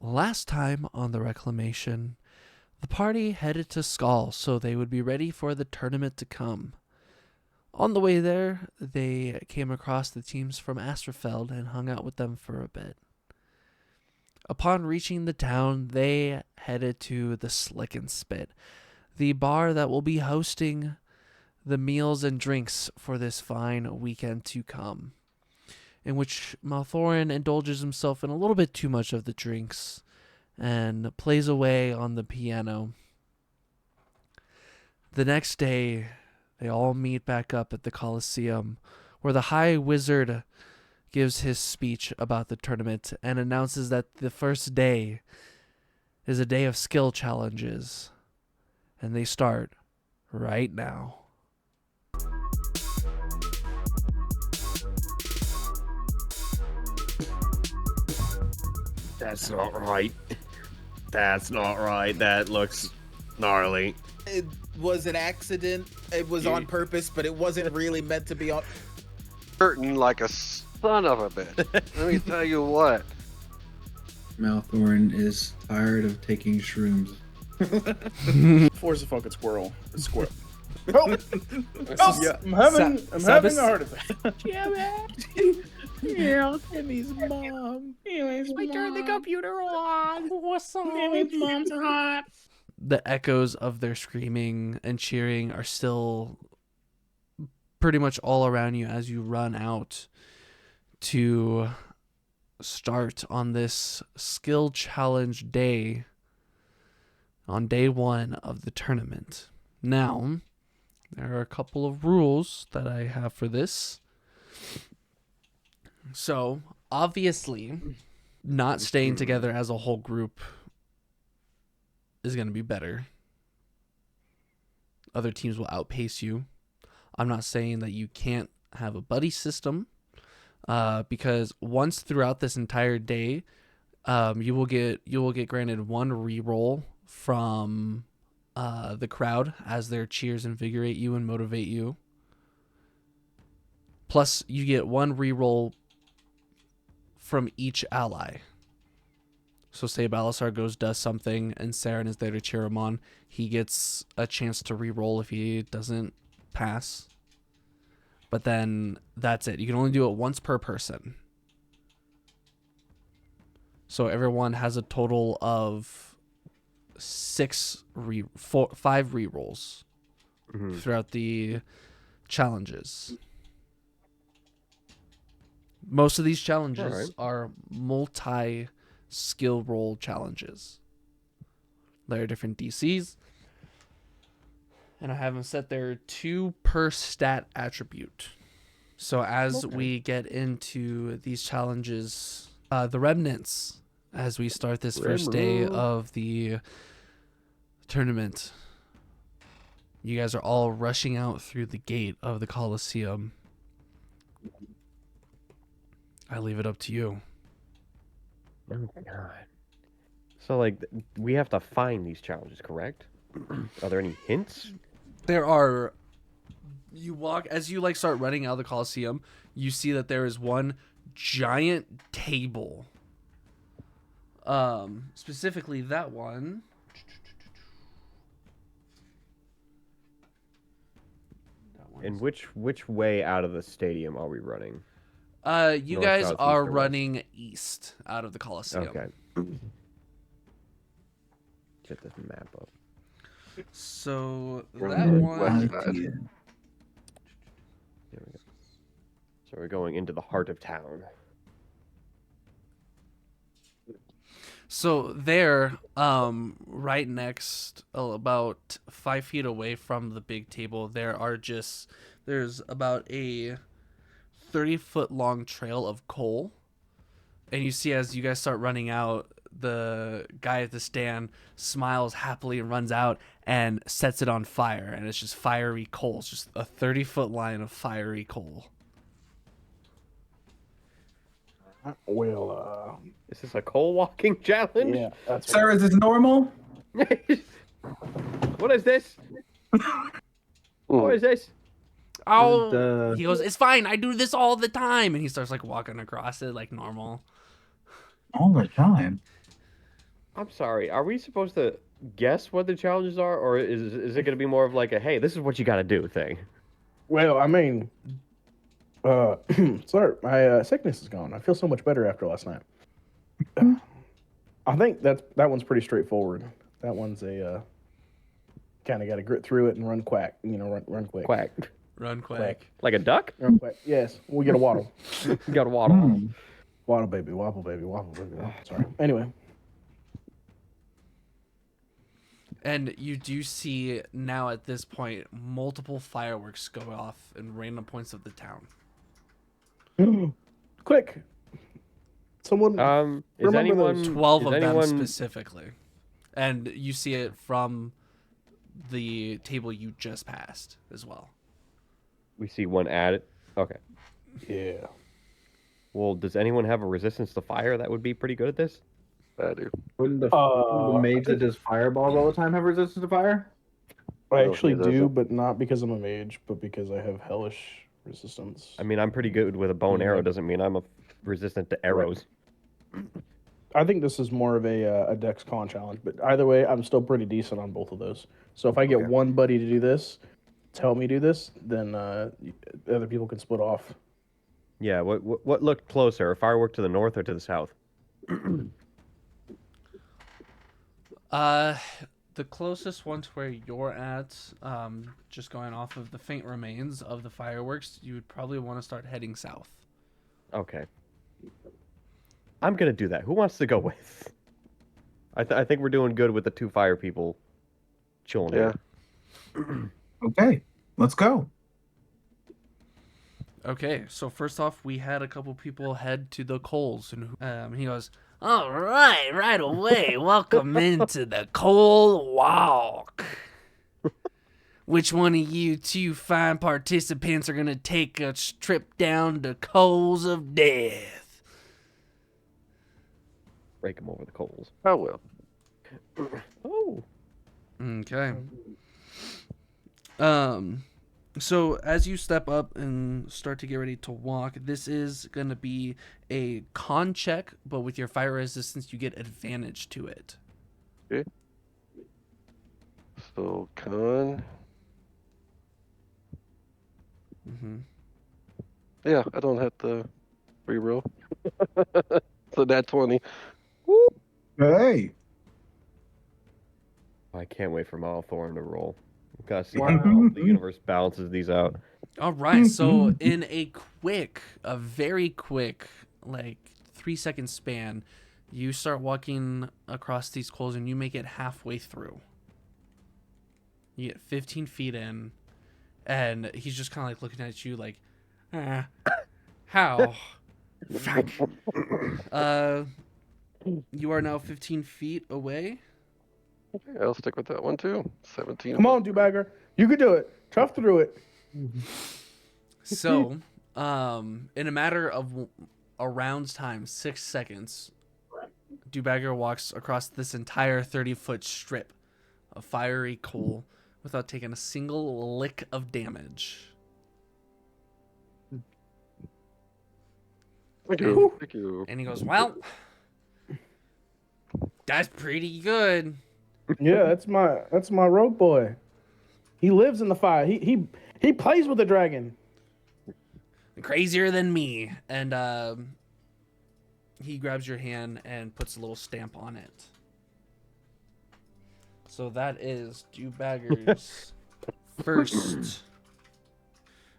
last time on the Reclamation, the party headed to Skall so they would be ready for the tournament to come. On the way there, they came across the teams from Astrafeld and hung out with them for a bit. Upon reaching the town, they headed to the Slick and Spit, the bar that will be hosting the meals and drinks for this fine weekend to come, in which Maelthorin indulges himself in a little bit too much of the drinks and plays away on the piano. The next day, they all meet back up at the Colosseum, where the High Wizard gives his speech about the tournament and announces that the first day is a day of skill challenges, and they start right now. That's not right. That's not right. That looks gnarly. It was an accident. It was on purpose, but it wasn't really meant to be on. Hurting like a son of a bitch. Let me tell you what. Maelthorin is tired of taking shrooms. Force a fucking squirrel. A squirrel. Oh, Yeah, I'm having Sabas? a heart attack. yeah, Timmy's mom. I turned the computer on. What's up? Mom's hot. The echoes of their screaming and cheering are still pretty much all around you as you run out to start on this skill challenge day, on day one of the tournament. Now, there are a couple of rules that I have for this. So, obviously, not staying together as a whole group is going to be better. Other teams will outpace you. I'm not saying that you can't have a buddy system, because once throughout this entire day, you will get granted one reroll from the crowd as their cheers invigorate you and motivate you. Plus, you get one reroll from each ally. So say Balasar does something and Saren is there to cheer him on. He gets a chance to reroll if he doesn't pass. But then that's it. You can only do it once per person. So everyone has a total of 5 rerolls throughout the challenges. Most of these challenges are multi-skill roll challenges. There are different DCs. And I have them set there 2 per stat attribute. So as we get into these challenges, the Remnants, as we start this first day of the tournament, you guys are all rushing out through the gate of the Colosseum. I leave it up to you. Oh god. So like we have to find these challenges, correct? Are there any hints? There are. You walk as you start running out of the Colosseum. You see that there is one giant table. Specifically that one. And which way out of the stadium are we running? You North, guys south, are east, or running east out of the Colosseum. Okay. Get this map up. So We're that on the one. west side. There we go. So we're going into the heart of town. So there, right next, about 5 feet away from the big table, there's about a 30-foot long trail of coal. And you see as you guys start running out, the guy at the stand smiles happily and runs out and sets it on fire. And it's just fiery coal. It's just a 30-foot line of fiery coal. Well, Is this a coal walking challenge? yeah, that's Sir, is this normal? What is this? What is this? Oh, he goes, it's fine. I do this all the time. And he starts walking across it like normal. All the time. I'm sorry. Are we supposed to guess what the challenges are, or is it going to be more of like a hey, this is what you got to do thing? Well, I mean, sir, my sickness is gone. I feel so much better after last night. I think that one's pretty straightforward. That one's a kind of got to grit through it and run quack. You know, run quick. Quack. Run quick. Quack. Like a duck? Run quick. Yes, we get a waddle. You got to waddle. Waddle baby, wobble baby, wobble baby. Wobble. Sorry. Anyway. And you do see now at this point multiple fireworks go off in random points of the town. Quick. Someone. Is Remember anyone those 12 is of anyone, them specifically. And you see it from the table you just passed as well. We see one added. Okay. Yeah. Well, does anyone have a resistance to fire that would be pretty good at this? I do. Wouldn't the mage that does fireballs all the time have resistance to fire? I don't actually think there's do, a- but not because I'm a mage, but because I have hellish resistance. I mean, I'm pretty good with a bow and arrow. Doesn't mean I'm resistant to arrows. I think this is more of a dex con challenge, but either way, I'm still pretty decent on both of those. So if I get Okay. one buddy to do this, tell me do this, then other people can split off. Yeah. What looked closer? A firework to the north or to the south? The closest one to where you're at, just going off of the faint remains of the fireworks, you would probably want to start heading south. Okay. I'm gonna do that. Who wants to go with? I think we're doing good with the 2 fire people chilling Yeah. here. Okay, let's go. Okay, so first off, we had a couple people head to the coals, and he goes, "All right away. Welcome into the coal walk. Which one of you 2 fine participants are gonna take a trip down the coals of death?" Break them over the coals. I will. Oh. Okay. So as you step up and start to get ready to walk, this is going to be a con check, but with your fire resistance, you get advantage to it. Okay. So con. Mm-hmm. Yeah, I don't have to reroll. So that 20. Hey. I can't wait for Maelthorin to roll. Gotta see Wow. how the universe balances these out. All right. So in a very quick, like 3-second span, you start walking across these coals and you make it halfway through. You get 15 feet in, and he's just kind of like looking at you like, how? Fuck. You are now 15 feet away. Okay, I'll stick with that one too. 17. Come on, Dubbager. You can do it. Tough through it. So, in a matter of a round's time, 6 seconds, Dubbager walks across this entire 30-foot strip of fiery coal without taking a single lick of damage. Thank you. Thank you. And he goes, "Well, that's pretty good." Yeah, that's my rogue boy. He lives in the fire. He plays with the dragon. Crazier than me. And he grabs your hand and puts a little stamp on it. So that is Dubbager's first.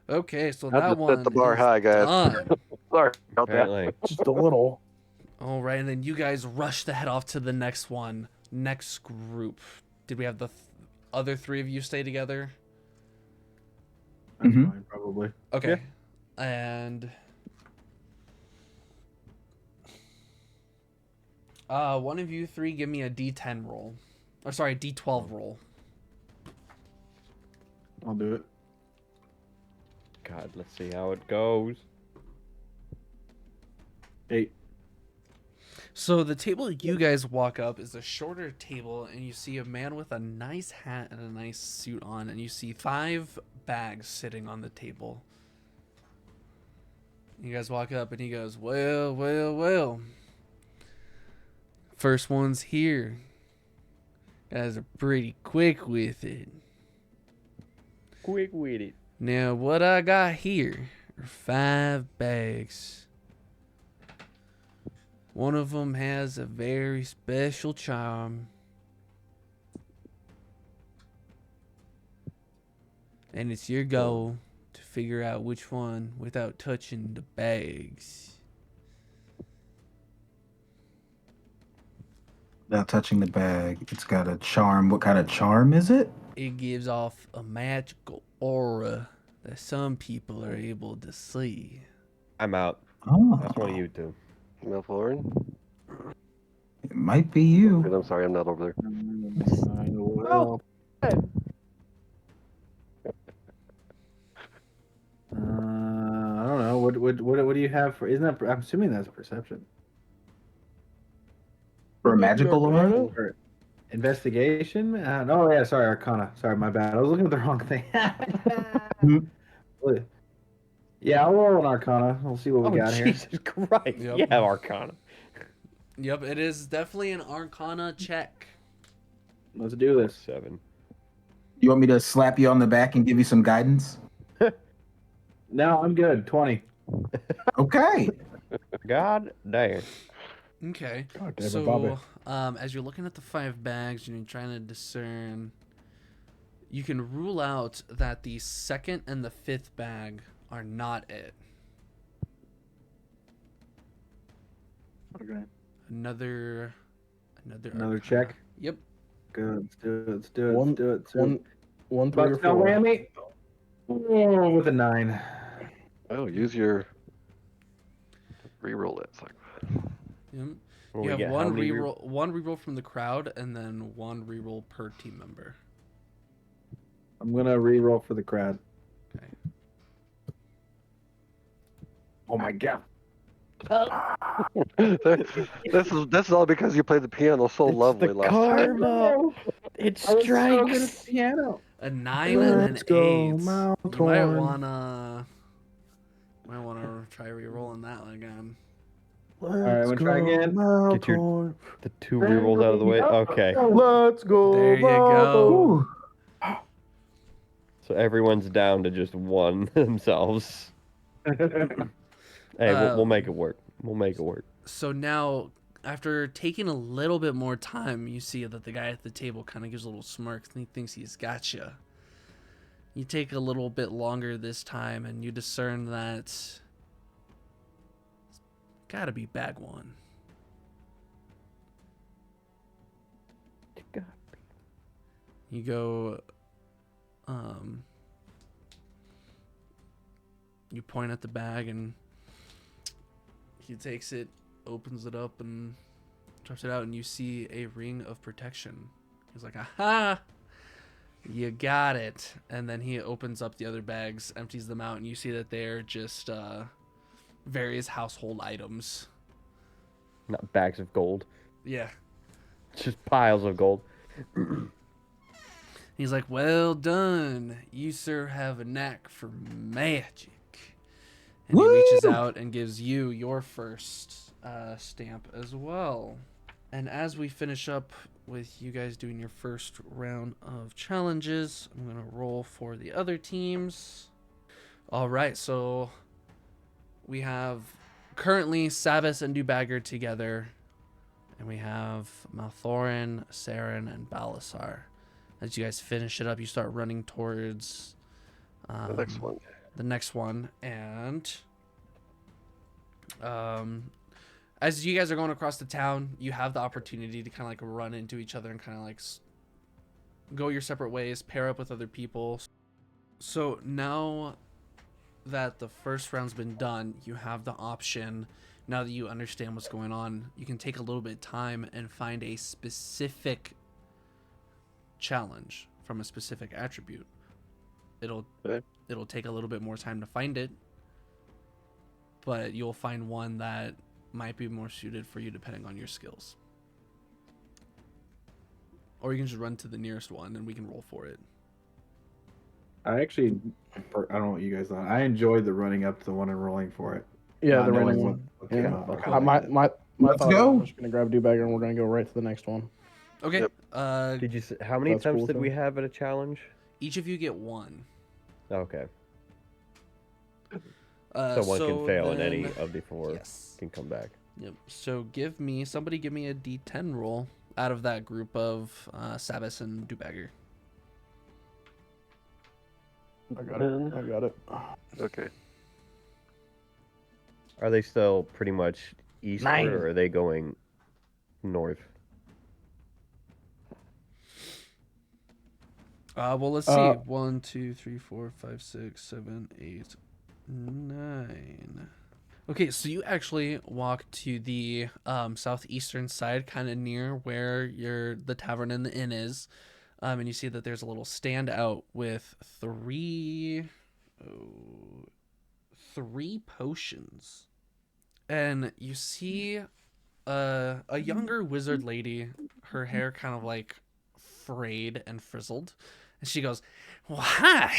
Okay, so Had that to one set the bar is high, guys. done. Sorry about that. Apparently. Just a little. All right, and then you guys rush to head off to the next one. Next group. Did we have the other 3 of you stay together? That's fine, probably. Okay. And one of you 3 give me a D10 roll. Or sorry, a D12 roll. I'll do it. God, let's see how it goes. 8. So the table you guys walk up is a shorter table, and you see a man with a nice hat and a nice suit on, and you see 5 bags sitting on the table. You guys walk up, and he goes, well. First one's here. Guys are pretty quick with it. Quick with it. Now, what I got here are 5 bags. One of them has a very special charm. And it's your goal to figure out which one without touching the bags. Without touching the bag, it's got a charm. What kind of charm is it? It gives off a magical aura that some people are able to see. I'm out. Oh, That's one of you two. Maelthorin? it might be you. I'm sorry, I'm not over there. Well, I don't know. What do you have for? Isn't that? I'm assuming that's perception. For a magical aura? Or investigation? Oh yeah, sorry, Arcana. Sorry, my bad. I was looking at the wrong thing. Yeah, I'll roll an Arcana. We'll see what we got here. Jesus Christ. Yep. Yeah, Arcana. Yep, it is definitely an Arcana check. Let's do this. 7. You want me to slap you on the back and give you some guidance? No, I'm good. 20. Okay. God damn. Okay. God damn it, So, Bobby. as you're looking at the 5 bags and you're trying to discern, you can rule out that the 2nd and the 5th bag are not it. Okay. Another Another Arcana. check. Yep. Good. Let's do it. Let's do it. One, Let's do it. one, one, 3 or Bucks no 4. whammy. Oh, with a 9. Oh, use your reroll that sucker. Yep. What You we have get? How one many reroll from the crowd, and then 1 reroll per team member. I'm gonna re-roll for the crowd. Okay. Oh my god. this is all because you played the piano so lovely last time. Karma. It I was so good at strikes. the piano. A 9 and an 8. You might Maelthorn. wanna try re-rolling that one again. All right, we'll try again. Get the 2 rerolls out of the way. Okay. Let's go. There you go. So everyone's down to just 1 themselves. Hey, we'll make it work. We'll make it work. So now, after taking a little bit more time, you see that the guy at the table kind of gives a little smirk and he thinks he's got you. You take a little bit longer this time and you discern that it's gotta be bag 1. You go, you point at the bag and he takes it, opens it up, and drops it out, and you see a ring of protection. He's like, aha! You got it. And then he opens up the other bags, empties them out, and you see that they're just various household items. Not bags of gold. Yeah. Just piles of gold. He's like, well done. You, sir, have a knack for magic. And he reaches out and gives you your first stamp as well. And as we finish up with you guys doing your first round of challenges, I'm going to roll for the other teams. All right, so we have currently Sabas and Dubbager together. And we have Maelthorin, Saren, and Balasar. As you guys finish it up, you start running towards The next one. the next one, and as you guys are going across the town, you have the opportunity to kind of like run into each other and kind of like go your separate ways, pair up with other people. So now that the first round's been done, you have the option, now that you understand what's going on, you can take a little bit of time and find a specific challenge from a specific attribute. It'll take a little bit more time to find it, but you'll find one that might be more suited for you depending on your skills. Or you can just run to the nearest one and we can roll for it. I actually, I don't know what you guys thought. I enjoyed the running up to the one and rolling for it. Yeah, Not the knowing running what- one. what came Yeah. up. Okay. Let's go. I'm just gonna grab Dubbager and we're gonna go right to the next one. Okay. Yep. Did you? How many That's attempts cool, did we though. have at a challenge? Each of you get one. Okay. So one can fail and any of the four Yes. can come back. Yep. So somebody give me a D10 roll out of that group of Sabas and Dubbager. I got it. I got it. Okay. Are they still pretty much eastward, 9. or are they going north? Well, let's see. 1, 2, 3, 4, 5, 6, 7, 8, 9. Okay, so you actually walk to the southeastern side, kind of near where the tavern and the inn is, and you see that there's a little stand out with three potions, and you see a younger wizard lady, her hair kind of like frayed and frizzled, and she goes, "Well, hi!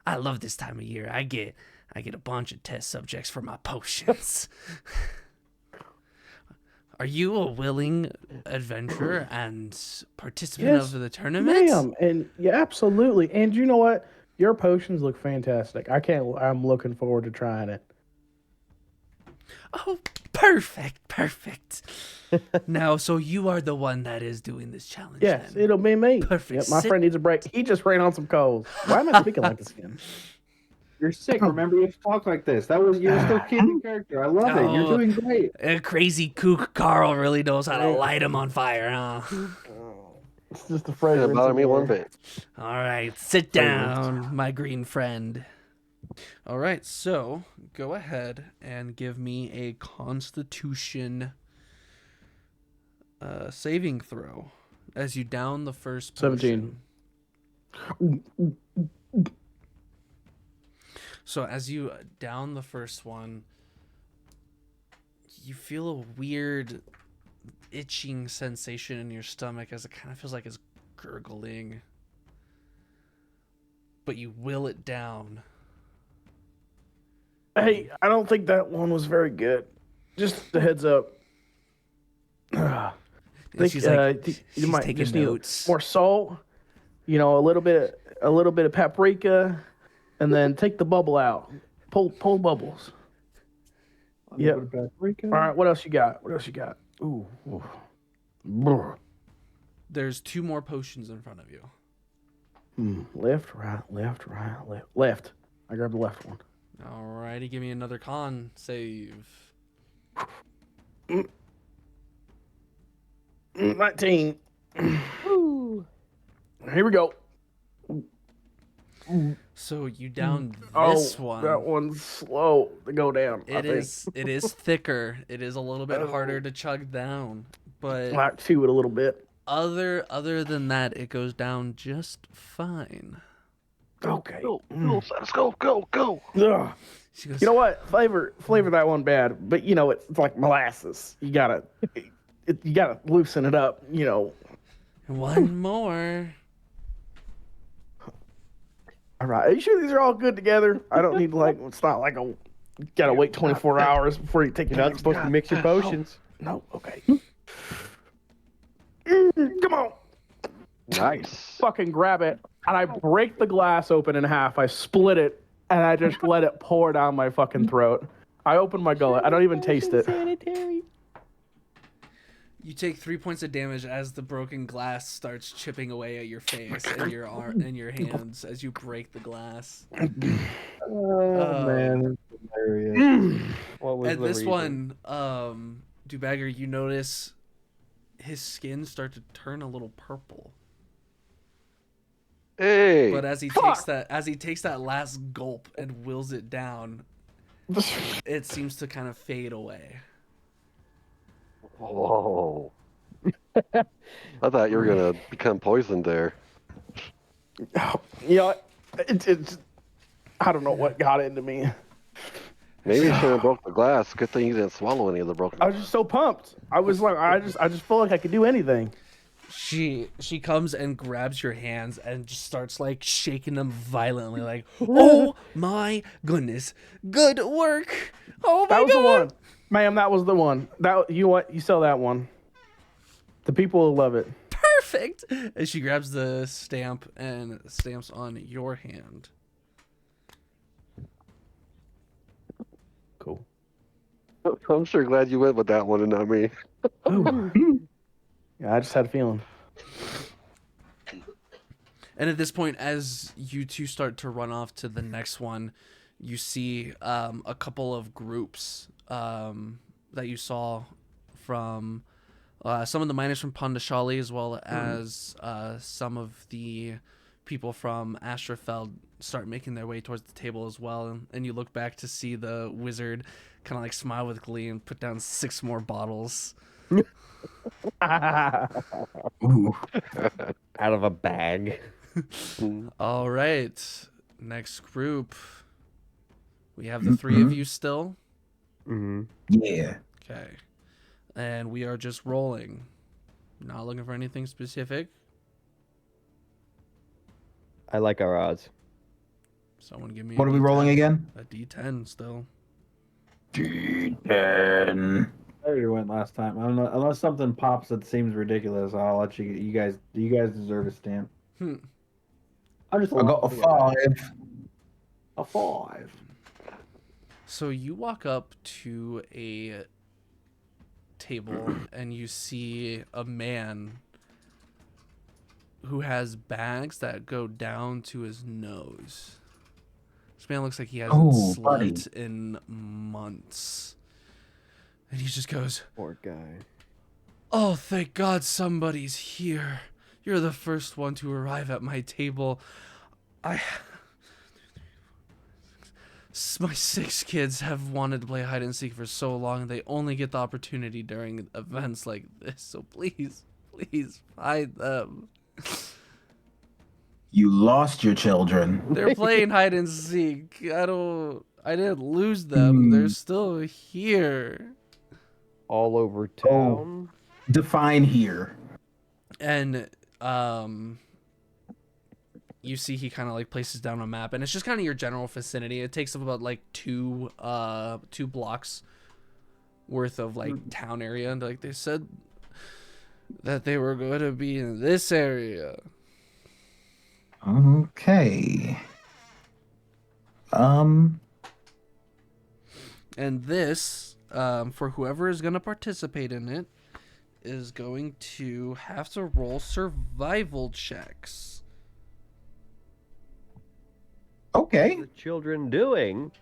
I love this time of year. I get a bunch of test subjects for my potions. Are you a willing adventurer and participant Yes, of the tournament?" Ma'am, and yeah, absolutely. And you know what? Your potions look fantastic. I'm looking forward to trying it. Oh, perfect. Now, so you are the one that is doing this challenge. Yes, then. it'll be me. Perfect. Yep, my friend needs a break. He just ran on some coals. Why am I speaking like this again? You're sick. Remember, you have to talk like this. You're still keeping character. I love it. You're Oh. doing great. A crazy kook Carl really knows how to light him on fire, huh? It's just the Didn't fragrance. bother in me the one air. bit. All right, sit down, my green friend. All right, so go ahead and give me a Constitution saving throw as you down the first potion. 17. So as you down the first one, you feel a weird itching sensation in your stomach as it kind of feels like it's gurgling. But you will it down. Hey, I don't think that one was very good. Just a heads up. And she's like, you she's might taking just need notes. more salt. You know, a little bit of paprika, and then take the bubble out. Pull bubbles. Yep. All right. What else you got? Ooh. Brr. There's 2 more potions in front of you. Left, right, left. Left. I grabbed the left one. Alrighty, give me another con save. 19. Here we go. So you down Oh, this one. that one's slow to go down. It is thicker. It is a little bit harder to chug down. But I like to chew it a little bit. other than that, it goes down just fine. Okay. Go, go. Ugh. She goes, You know what? Flavor that one bad, but you know it's like molasses. You gotta loosen it up. You know. one more. All right. Are you sure these are all good together? I don't need it's not like you gotta wait 24 hours before you take your You're not supposed to mix your potions. No. Okay. Come on. Nice. Fucking grab it, and I break the glass open in half. I split it, and I just let it pour down my fucking throat. I open my gullet. I don't even taste it. You take 3 points of damage as the broken glass starts chipping away at your face and your arm and your hands as you break the glass. Oh man, that's hilarious. What was And the this reason? one, Dubbager, you notice his skin start to turn a little purple. Hey. But as he takes that last gulp and wills it down, it seems to kind of fade away. Whoa. I thought you were gonna become poisoned there. You know, it's I don't know what got into me. Maybe you should have broke the glass. Good thing you didn't swallow any of the broken I was just so pumped. I was like, I just felt like I could do anything. She comes and grabs your hands and just starts like shaking them violently, like, "Oh my goodness, good work! Oh my That was the god!" one. Ma'am, that was the one. That you sell that one. The people will love it. Perfect. And she grabs the stamp and stamps on your hand. Cool. I'm sure glad you went with that one and not me. Yeah, I just had a feeling. And at this point, as you two start to run off to the next one, you see a couple of groups that you saw from some of the miners from Pondashali, as well as some of the people from Astrafeld start making their way towards the table as well. And you look back to see the wizard kind of like smile with glee and put down 6 more bottles. Ooh. Out of a bag. All right. Next group. We have the 3 of you still. Mm-hmm. Yeah. Okay. And we are just rolling. Not looking for anything specific. I like our odds. Someone give me What a are we D10. rolling again? A D10 still. D10. I already went last time. I don't know, unless something pops that seems ridiculous, I'll let you. You guys deserve a stamp. I just I got a 5. A 5. So you walk up to a table and you see a man who has bags that go down to his nose. This man looks like he hasn't slept buddy. in months. And he just goes, Poor guy. "Oh, thank God somebody's here. You're the first one to arrive at my table. My 6 kids have wanted to play hide and seek for so long. They only get the opportunity during events like this. So please find them. You lost your children. They're playing hide and seek. I didn't lose them. They're still here." All over town. Define here. And you see he kind of like places down a map, and it's just kind of your general vicinity. It takes up about like 2 blocks worth of like town area, and like they said that they were going to be in this area. Okay. And this, for whoever is going to participate in it, is going to have to roll survival checks. Okay. What are the children doing?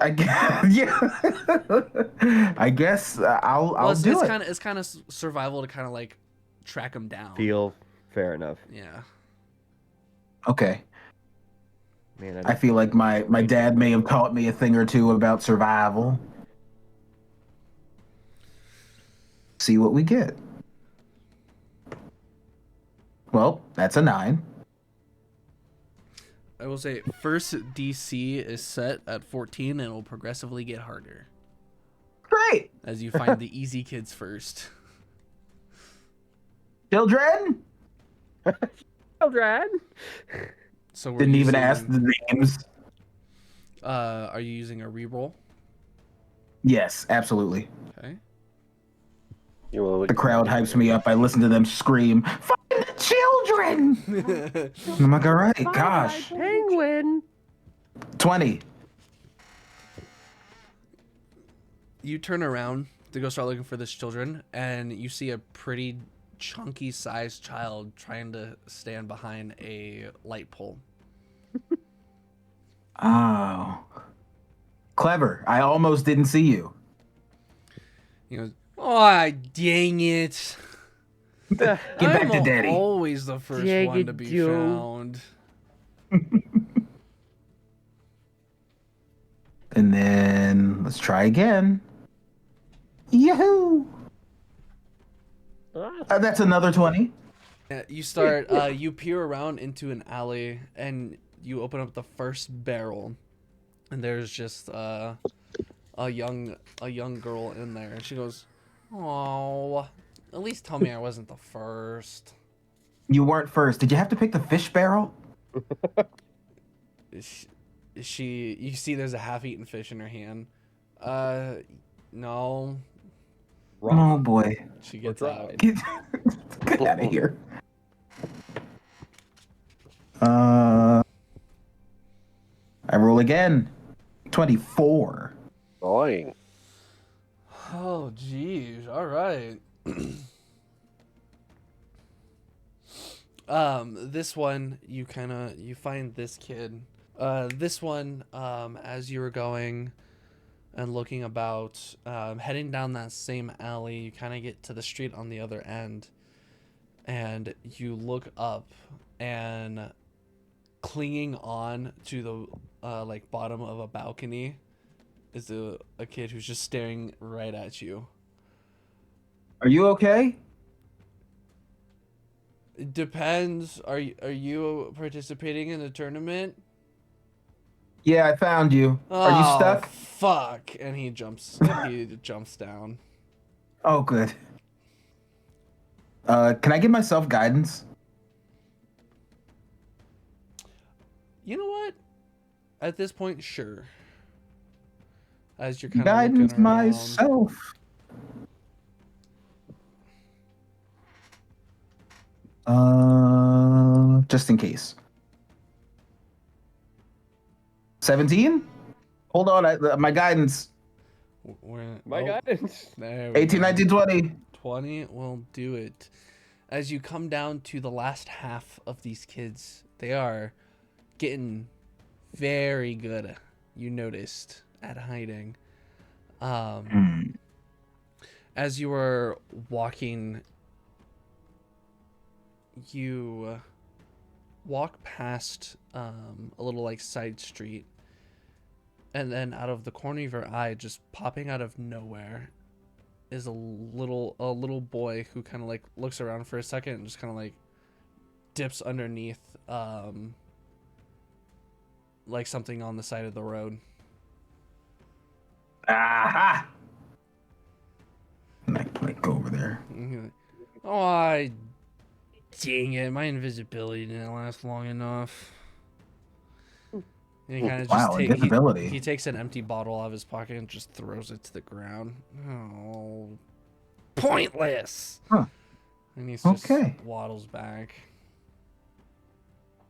I guess. Yeah. I guess I'll do it. It's kind of survival to kind of like track them down. Feel fair enough. Yeah. Okay. Man, I feel like my dad may have taught me a thing or two about survival. See what we get. Well, that's a 9. I will say first DC is set at 14 and it will progressively get harder Great. as you find the easy kids first. Children? Children. So we're Didn't even using, ask the names. Are you using a reroll? Yes, absolutely. Okay. The crowd hypes me up. I listen to them scream, "Find the children!" I'm like, all right, gosh. Penguin. 20. You turn around to go start looking for this children, and you see a pretty chunky sized child trying to stand behind a light pole. Oh. Clever. I almost didn't see you. He goes, "Oh, dang it. Get back to I'm daddy." always the first Dang one it, to be Joe. found." And then let's try again. Yahoo! That's another 20. You start, you peer around into an alley and you open up the first barrel, and there's just a young girl in there, and she goes, "Oh, at least tell me I wasn't the first." You weren't first. Did you have to pick the fish barrel? You see there's a half-eaten fish in her hand. No. Oh boy. She gets We're out. Get out of here. I roll again. 24. Dying. Oh, geez. All right. This one, you find this kid. This one, as you were going and looking about, heading down that same alley, you kind of get to the street on the other end, and you look up, and clinging on to the like bottom of a balcony is a kid who's just staring right at you. Are you okay? It depends. Are you participating in the tournament? Yeah, I found you. Are you stuck? Fuck! And he jumps down. Oh, good. Can I give myself guidance? You know what? At this point, sure. As you're kind of Guidance looking around. myself. Just in case. 17? Hold on, my guidance. My guidance. There we 18, go. 19, 20. 20 will do it. As you come down to the last half of these kids, they are getting very good, you noticed, at hiding. As you were walking, you walk past a little like side street, and then out of the corner of your eye, just popping out of nowhere, is a little boy who kind of like looks around for a second and just kind of like dips underneath like something on the side of the road. Aha! And I like go over there. Oh, dang it! My invisibility didn't last long enough. And he kind of Wow, invisibility. he takes an empty bottle out of his pocket and just throws it to the ground. Oh, pointless. Huh. And he just Okay. waddles back.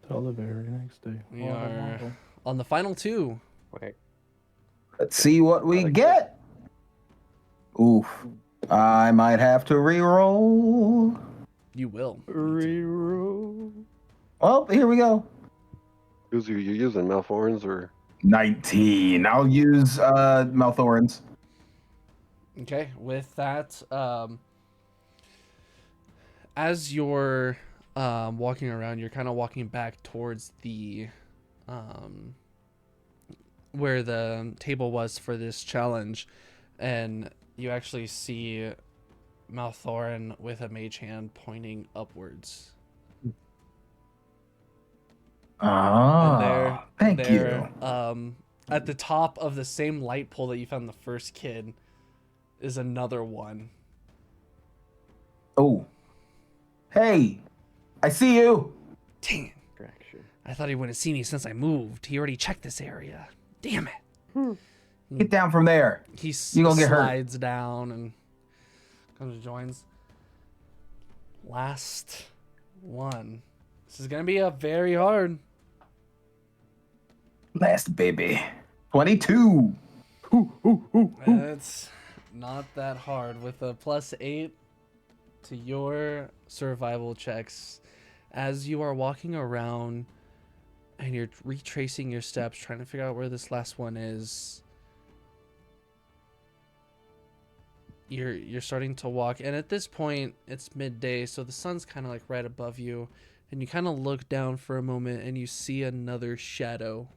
Till the very next day. We are on the final two. Okay. Let's see what we get. Oof. I might have to re-roll. You will. Reroll. Well, here we go. Who's you using, Maelthorins or? 19. I'll use Maelthorins. Okay, with that, as you're walking around, you're kind of walking back towards the where the table was for this challenge, and you actually see Maelthorin with a mage hand pointing upwards. Ah, thank you. At the top of the same light pole that you found the first kid is another one. Oh. Hey, I see you. Dang it. Distraction. I thought he wouldn't see me since I moved. He already checked this area. Damn it. Get down from there. He You gonna get hurt. slides down and comes and joins. Last one. This is going to be a very hard. Last baby. 22. It's not that hard. With a +8 to your survival checks, as you are walking around and you're retracing your steps, trying to figure out where this last one is. You're starting to walk, and at this point it's midday, so the sun's kind of like right above you, and you kind of look down for a moment and you see another shadow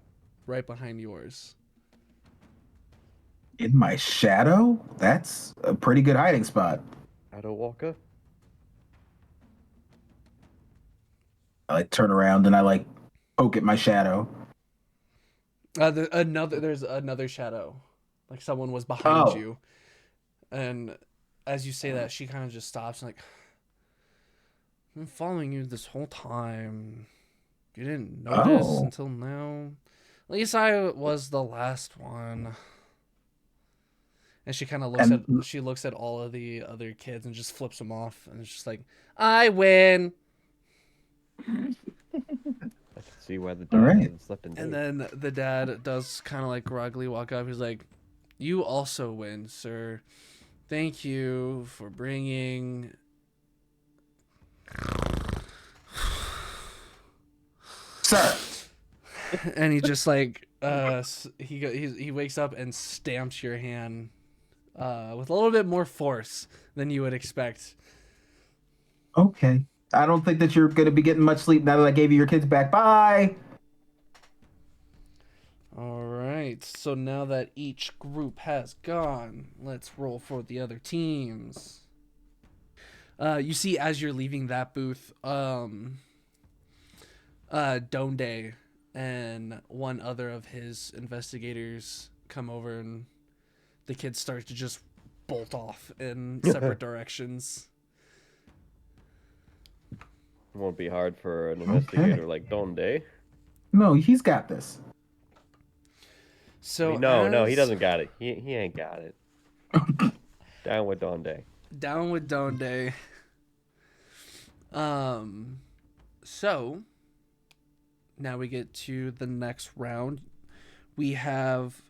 right behind yours. In my shadow? That's a pretty good hiding spot. Shadow Walker. I like turn around and I like poke at my shadow. There's another shadow, like someone was behind Oh. you, and as you say that, she kind of just stops and like, I've been following you this whole time. You didn't notice until now. At least I was the last one. And she kind of looks at all of the other kids and just flips them off, and it's just like, I win. I can see why the All dog right. hasn't slept in days. And then the dad does kind of like groggily walk up. He's like, you also win, sir. Thank you for bringing. Sir. And he just like he wakes up and stamps your hand with a little bit more force than you would expect. Okay. I don't think that you're gonna be getting much sleep now that I gave you your kids back. Bye. All right. So now that each group has gone, let's roll for the other teams. You see, as you're leaving that booth, Donde and one other of his investigators come over, and the kids start to just bolt off in separate directions. It won't be hard for an investigator like Donde. No, he's got this. So No, he doesn't got it. He ain't got it. Down with Donde. Down with Donde. So now we get to the next round. We have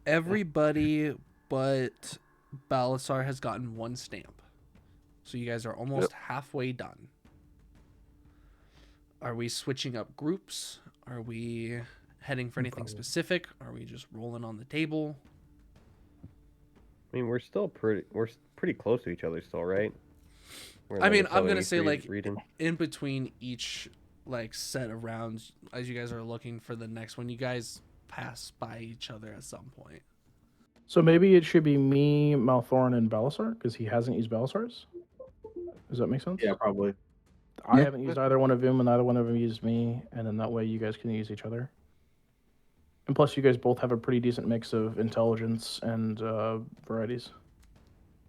everybody but Balasar has gotten one stamp. So you guys are almost halfway done. Are we switching up groups? Are we heading for anything specific? Are we just rolling on the table? I mean, we're pretty close to each other still, right? I mean, I'm gonna say like reading. in between each like set of rounds, as you guys are looking for the next one, you guys pass by each other at some point. So maybe it should be me, Maelthorin, and Balasar, because he hasn't used Balasar's. Does that make sense? Yeah, probably. I haven't used either one of them, and neither one of them used me, and then that way you guys can use each other. And plus, you guys both have a pretty decent mix of intelligence and varieties.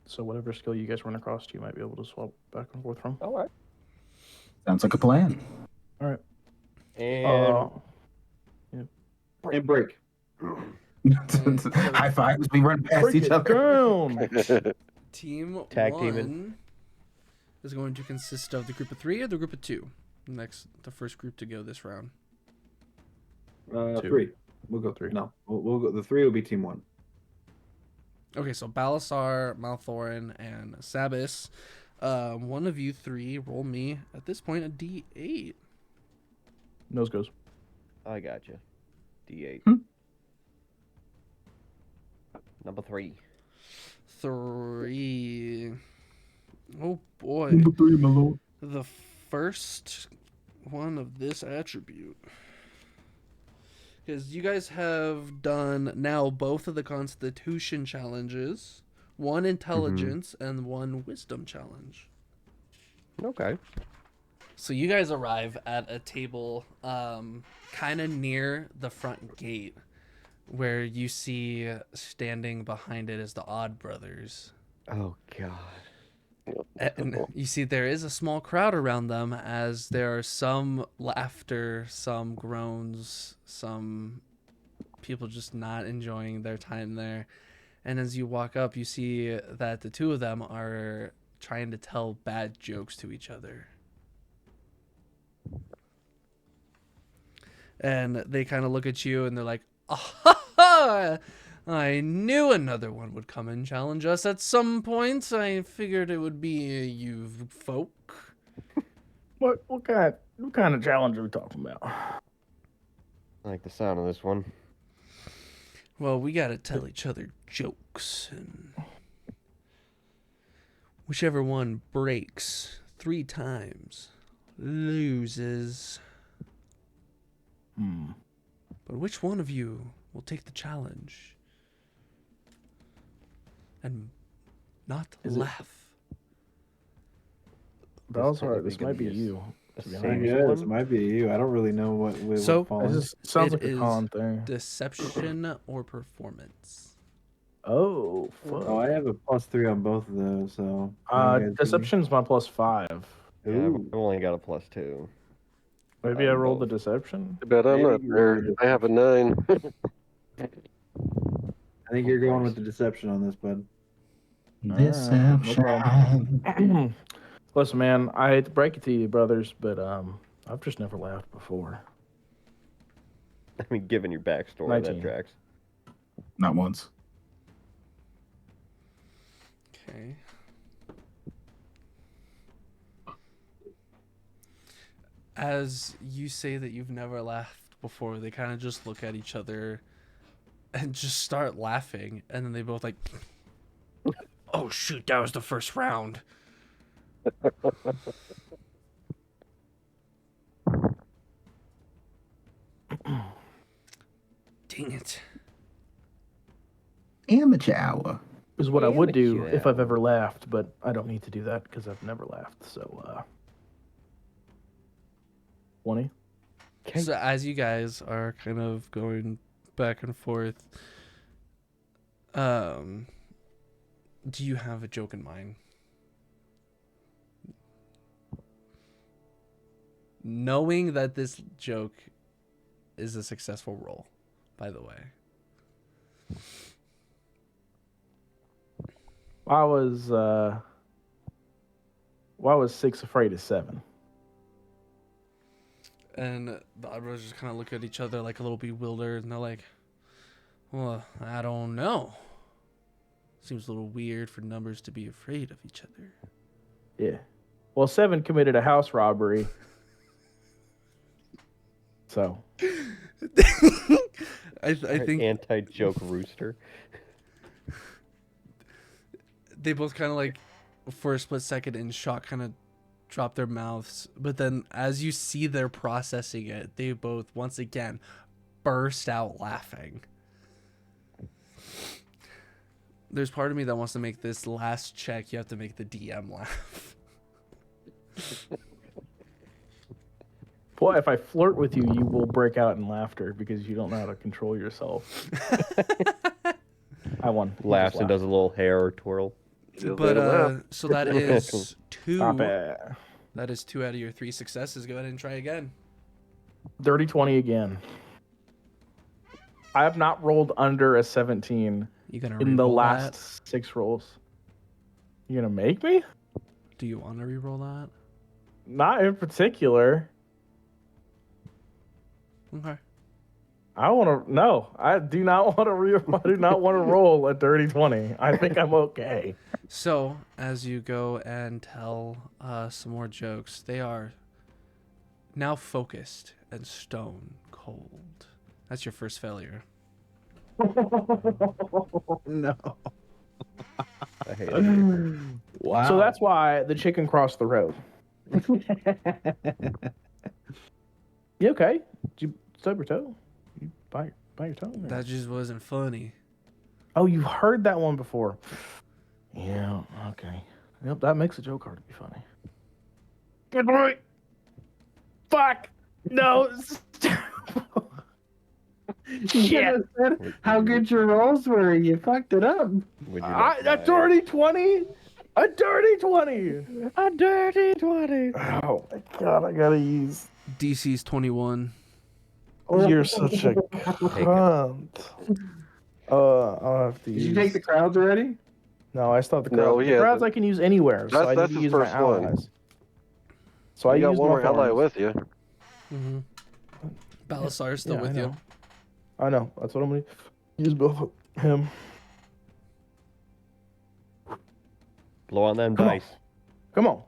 So whatever skill you guys run across, you might be able to swap back and forth from. All right. Sounds like a plan. All right. And And break. High five as we run past each other. Down. Team Tag one teaming. is going to consist of the group of 3 or the group of 2. The first group to go this round. 3. We'll go 3. No, we'll go. The 3 will be team 1. Okay, so Balasar, Maelthorin, and Sabas. One of you 3 roll me at this point a D8. Nose goes. I got you. D8. Number 3. 3. Oh boy. Number 3, my lord. The first one of this attribute. Because you guys have done now both of the Constitution challenges, one Intelligence and one Wisdom challenge. Okay. So you guys arrive at a table kind of near the front gate, where you see standing behind it is the Odd Brothers. Oh God. And you see there is a small crowd around them, as there are some laughter, some groans, some people just not enjoying their time there. And as you walk up, you see that the two of them are trying to tell bad jokes to each other. And they kind of look at you and they're like, "Ah, I knew another one would come and challenge us at some point. I figured it would be you folk." What kind of challenge are we talking about? I like the sound of this one. Well, we gotta tell each other jokes, and whichever one breaks 3 times loses. But which one of you will take the challenge and not laugh? Balasar, this might be you. To be honest. Yes, it might be you. I don't really know what. So, what falls. This sounds It like a is con thing. Deception or performance? Oh, fuck. Oh, I have a +3 on both of those. So you guys can- Deception's my +5. Yeah, Ooh. I've only got a +2. Maybe I rolled the deception. But I'm not Maybe there. I have a 9. I think you're going with the deception on this, bud. Deception. Listen, man, I hate to break it to you, brothers, but I've just never laughed before. I mean, given your backstory, 19. that tracks. Not once. Okay. As you say that you've never laughed before, they kind of just look at each other and just start laughing, and then they both like, oh shoot, that was the first round. Dang it. Amateur hour. Is what I would do if I've ever laughed, but I don't need to do that because I've never laughed. So, 20. So as you guys are kind of going back and forth, do you have a joke in mind? Knowing that this joke is a successful roll, by the way. Why was 6 afraid of 7? And the others just kind of look at each other like a little bewildered, and they're like, well, I don't know. Seems a little weird for numbers to be afraid of each other. Yeah. Well, 7 committed a house robbery. So. I think anti-joke rooster. They both kind of like, for a split second in shock, kind of drop their mouths. But then as you see they're processing it, they both once again burst out laughing. There's part of me that wants to make this last check. You have to make the DM laugh. Boy, if I flirt with you, you will break out in laughter because you don't know how to control yourself. I won. Laughs and does a little hair twirl. But so that is 2. Stop it. That is 2 out of your 3 successes. Go ahead and try again. Dirty 20 again. I have not rolled under a 17 in the last 6 rolls. You gonna make me? Do you want to re-roll that? Not in particular. Okay. I want to. No, I do not want to. I do not want to roll a dirty 20. I think I'm okay. So as you go and tell some more jokes, they are now focused and stone cold. That's your first failure. No. I hate it. Wow. So that's why the chicken crossed the road. You okay? Did you stub your toe? You bite your toe? Or? That just wasn't funny. Oh, you heard that one before. Yeah, okay. Yep, that makes a joke hard to be funny. Good boy. Fuck. No. You should have said how good your rolls were. You fucked it up. A dirty 20? A dirty 20! A dirty 20! Oh my god, I gotta use... DC's 21. You're such a cunt. I'll have to use... Did you take the crowds already? No, I still have the crowds. No, The crowds I can use anywhere, so I need to use my allies. So I got use one my more ally farms. with you. Mm-hmm. Balasar's still with you. I know. That's what I'm going to use both of him. Blow on them Come dice. Come on.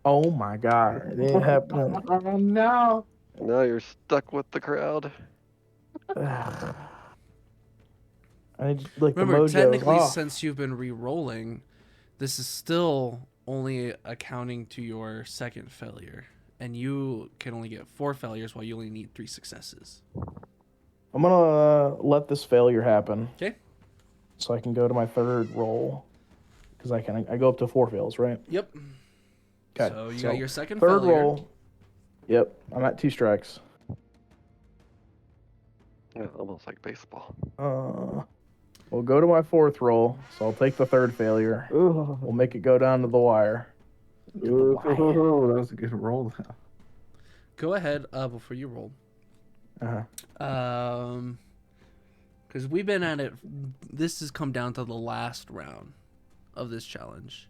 Oh my god. It ain't happening. Oh no. Now you're stuck with the crowd. I need like Remember, the mojo. technically, since you've been re-rolling, this is still only accounting to your second failure. And you can only get 4 failures while you only need 3 successes. I'm gonna let this failure happen. Okay. So I can go to my third roll. Because I go up to 4 fails, right? Yep. Okay. So you got your second third failure. roll. Yep. I'm at 2 strikes. Yeah, almost like baseball. We'll go to my 4th roll. So I'll take the 3rd failure. Ooh. We'll make it go down to the wire. Ooh, that was a good roll. Go ahead before you roll. Because we've been at it. This has come down to the last round of this challenge.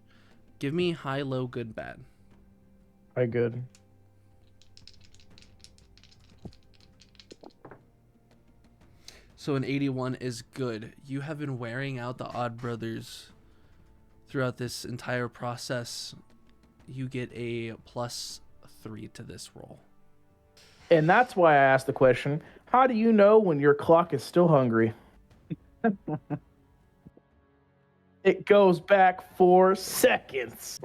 Give me high, low, good, bad. High, good. So an 81 is good. You have been wearing out the Odd Brothers throughout this entire process. You get a +3 to this roll. And that's why I asked the question, how do you know when your clock is still hungry? It goes back 4 seconds.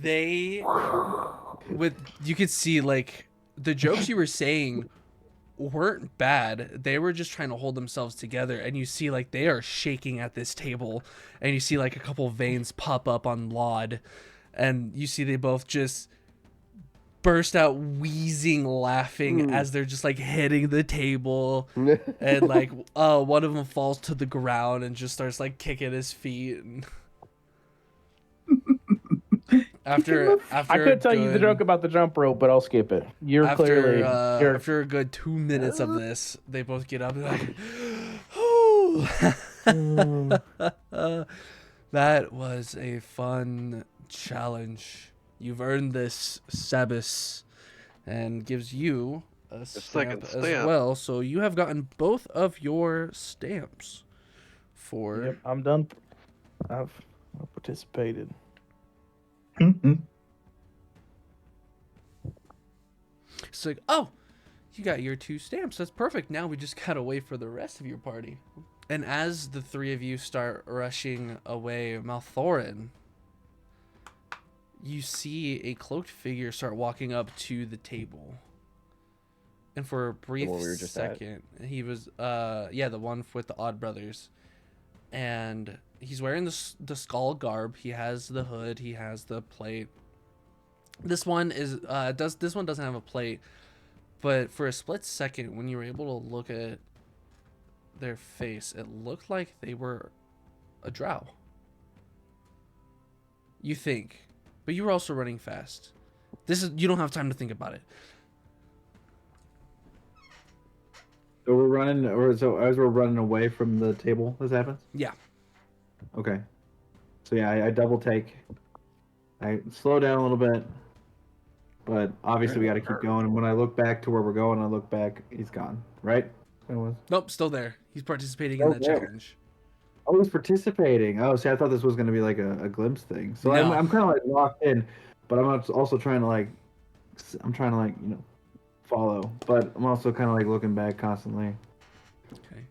You could see, like, the jokes you were saying weren't bad. They were just trying to hold themselves together, and you see, like, they are shaking at this table, and you see, like, a couple veins pop up on Laud, and you see they both just burst out wheezing laughing as they're just, like, hitting the table, and, like, one of them falls to the ground and just starts, like, kicking his feet, and after I could tell you the joke about the jump rope, but I'll skip it. After a good 2 minutes of this, they both get up and like, that was a fun challenge. You've earned this Sabas, and gives you a stamp as well. So you have gotten both of your stamps for. Yep, I'm done. I've participated. It's like, oh, you got your 2 stamps. That's perfect. Now we just gotta wait for the rest of your party. And as the 3 of you start rushing away, Maelthorin, you see a cloaked figure start walking up to the table. And for a brief second, he was, the one with the Odd Brothers. And he's wearing the Skall garb. He has the hood. He has the plate. This one doesn't have a plate, but for a split second, when you were able to look at their face, it looked like they were a drow. You think, but you were also running fast. You don't have time to think about it. So we're running, so as we're running away from the table, this happens? Yeah. Okay. So yeah, I double take. I slow down a little bit, but obviously we got to keep going. And when I look back to where we're going, I look back, he's gone, right? Nope, still there. He's participating in that challenge. Oh, he's participating. Oh, see, I thought this was going to be like a glimpse thing. So No. I'm kind of like locked in, but I'm also trying to follow, but I'm also kind of like looking back constantly. Okay.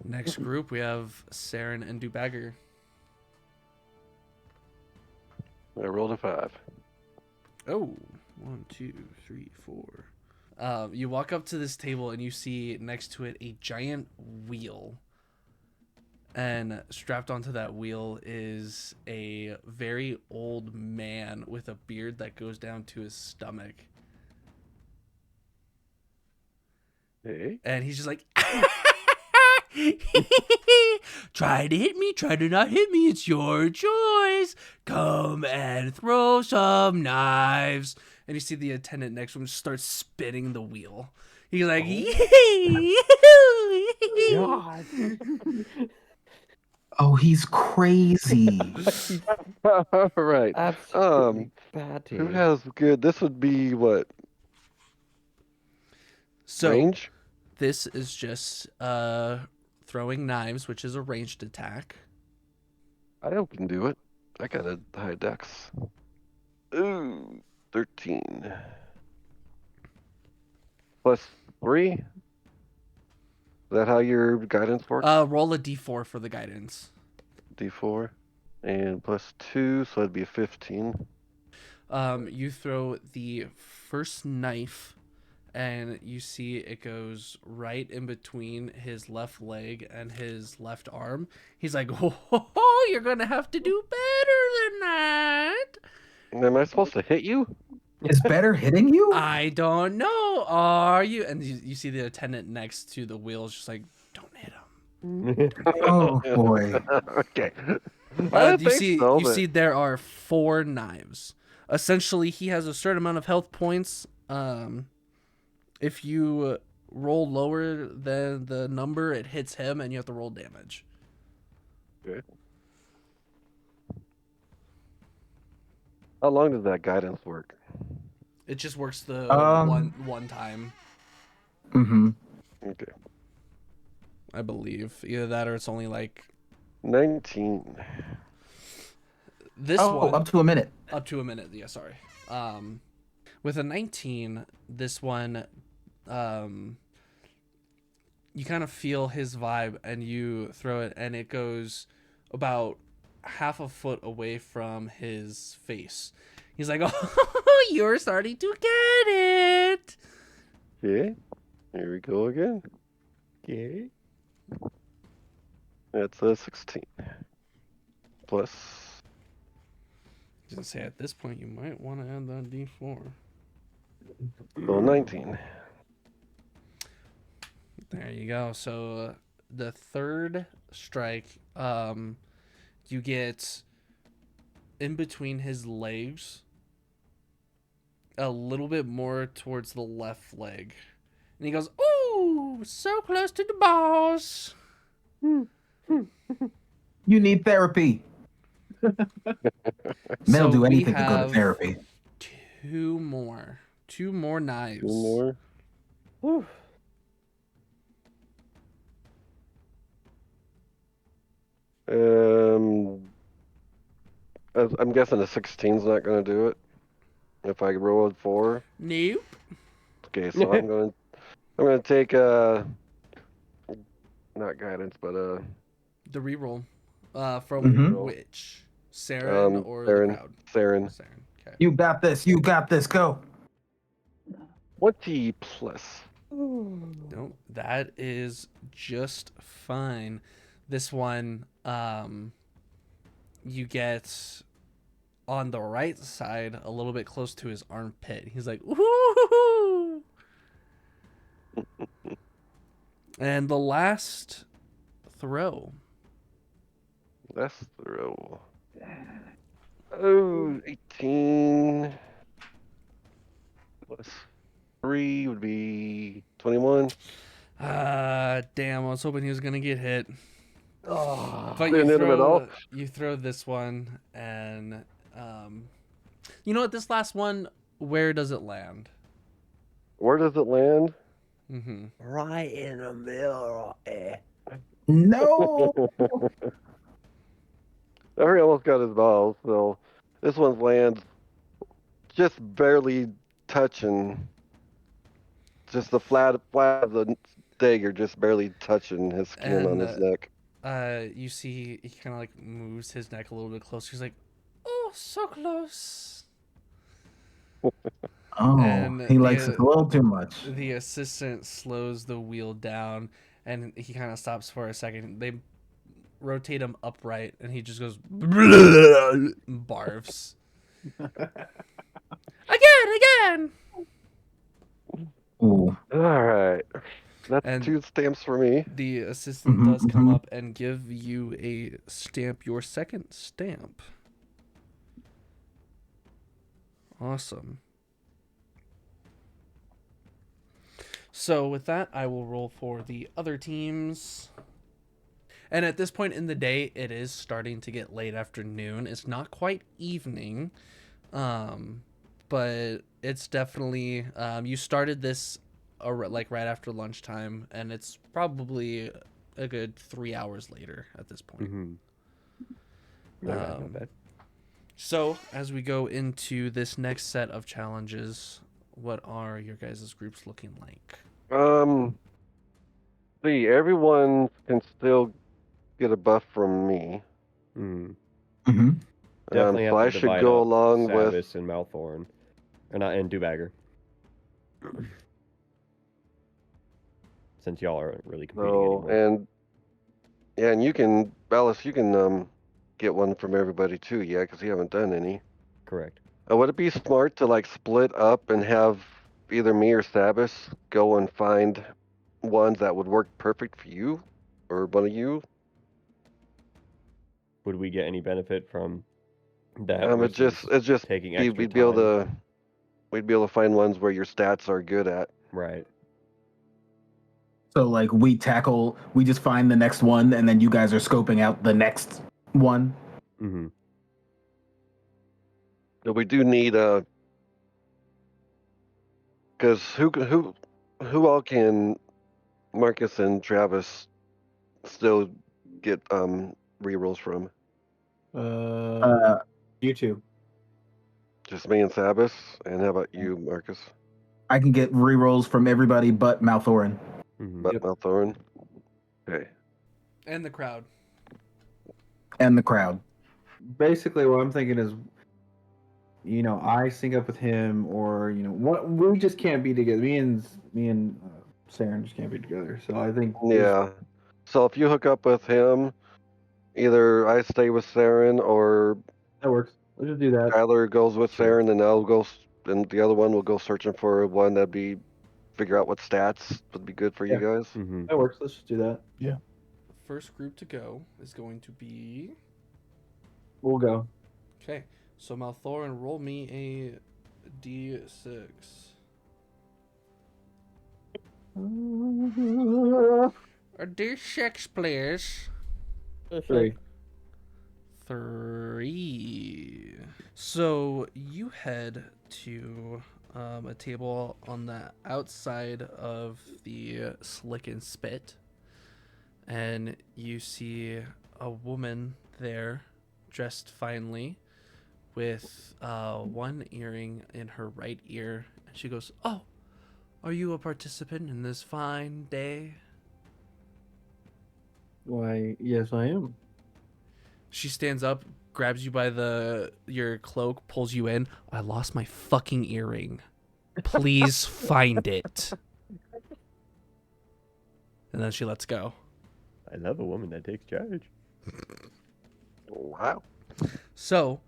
Next group, we have Saren and Dubbager. I rolled a 5. Oh, 1, 2, 3, 4. You walk up to this table and you see next to it a giant wheel. And strapped onto that wheel is a very old man with a beard that goes down to his stomach. Hey. And he's just like, try to hit me, try to not hit me, it's your choice. Come and throw some knives. And you see the attendant next to him start spinning the wheel. He's like, God. Oh, he's crazy. All right. Absolutely bad Who has good? This would be what? So Range? this is just throwing knives, which is a ranged attack. I can do it. I got a high dex. Ooh, 13. +3? Is that how your guidance works? Roll a d4 for the guidance. D4. And +2, so that'd be a 15. You throw the first knife, and you see it goes right in between his left leg and his left arm. He's like, oh, you're going to have to do better than that. Am I supposed to hit you? Is better hitting you? I don't know. Are you? And you see the attendant next to the wheels just like, don't hit him. Oh boy. Okay. You see there are 4 knives. Essentially, he has a certain amount of health points. If you roll lower than the number, it hits him, and you have to roll damage. Okay. How long does that guidance work? It just works the one time, Mm-hmm. Okay. I believe. Either that or it's only like 19. this Oh, one. up to a minute. Up to a minute, yeah, sorry. With a 19, this one, you kind of feel his vibe and you throw it and it goes about half a foot away from his face. He's like, oh, you're starting to get it. Okay. Here we go again. Okay. That's a 16. Plus. I was going to say, at this point, you might want to add that D4. So 19. There you go. So the third strike, you get in between his legs, a little bit more towards the left leg. And he goes, ooh, so close to the boss. You need therapy. They'll do anything to go to therapy. Two more knives. 2 more. Whew. I'm guessing a 16's not going to do it. If I roll a 4. Nope. Okay, so I'm going to take not guidance, but The reroll. From which? Saren or Saren. the crowd? Saren. Okay. You got this. You got this. Go. 20 plus. Nope, that is just fine. This one, you get on the right side, a little bit close to his armpit. He's like, ooh. And the last throw. Last throw. Oh, 18 plus 3 would be 21. Damn, I was hoping he was gonna get hit. Oh, But didn't hit him at all. you throw this one, and you know what? This last one, where does it land? Where does it land? Mm-hmm. Right in the middle. No. He almost got his balls, so this one lands just barely touching. Just the flat of the dagger just barely touching his skin on his neck. You see he kind of like moves his neck a little bit closer. He's like, oh, so close. Oh, And he likes it a little too much. The assistant slows the wheel down, and he kind of stops for a second. They rotate him upright, and he just goes, barfs. Again! Ooh. All right. That's And 2 stamps for me. The assistant does come up and give you a stamp, your second stamp. Awesome. So with that, I will roll for the other teams. And at this point in the day, it is starting to get late afternoon. It's not quite evening, but it's definitely, you started this like right after lunchtime, and it's probably a good 3 hours later at this point. Not bad. So as we go into this next set of challenges, what are your guys' groups looking like? See, everyone can still get a buff from me. Definitely so have I to should divide go up along with Sabas and Maelthorin, and Dubbager. Since y'all aren't really competing anymore. And you can, Balas, you can get one from everybody too, yeah, because you haven't done any. Correct. Would it be smart to like split up and have either me or Sabas go and find ones that would work perfect for you, or one of you? Would we get any benefit from that? It's just taking extra we'd be able time? to find ones where your stats are good at. Right. So like we just find the next one, and then you guys are scoping out the next one. Mm-hmm. But we do need because who all can Marcus and Travis still get rerolls from? You two. Just me and Sabas, and how about you, Marcus? I can get rerolls from everybody but Maelthorin. Mm-hmm. But Maelthorin? Okay. And the crowd. And the crowd. Basically, what I'm thinking is, I sync up with him, or what we just can't be together. Me and Saren just can't be together. So I think Yeah. So if you hook up with him, either I stay with Saren or that works. Let's just do that. Skylar goes with Saren, and I'll go, and the other one will go searching for one that'd be figure out what stats would be good for you guys. Mm-hmm. That works. Let's just do that. Yeah. First group to go is going to be. We'll go. Okay, so Maelthorin, roll me a d6. A d6, please. 3. 3. So you head to a table on the outside of the Slick and Spit, and you see a woman there dressed finely with one earring in her right ear, and she goes, "Oh, are you a participant in this fine day?" Why, yes, I am. She stands up, grabs you by your cloak, pulls you in. "I lost my fucking earring. Please find it." And then she lets go. I love a woman that takes charge. Wow. So,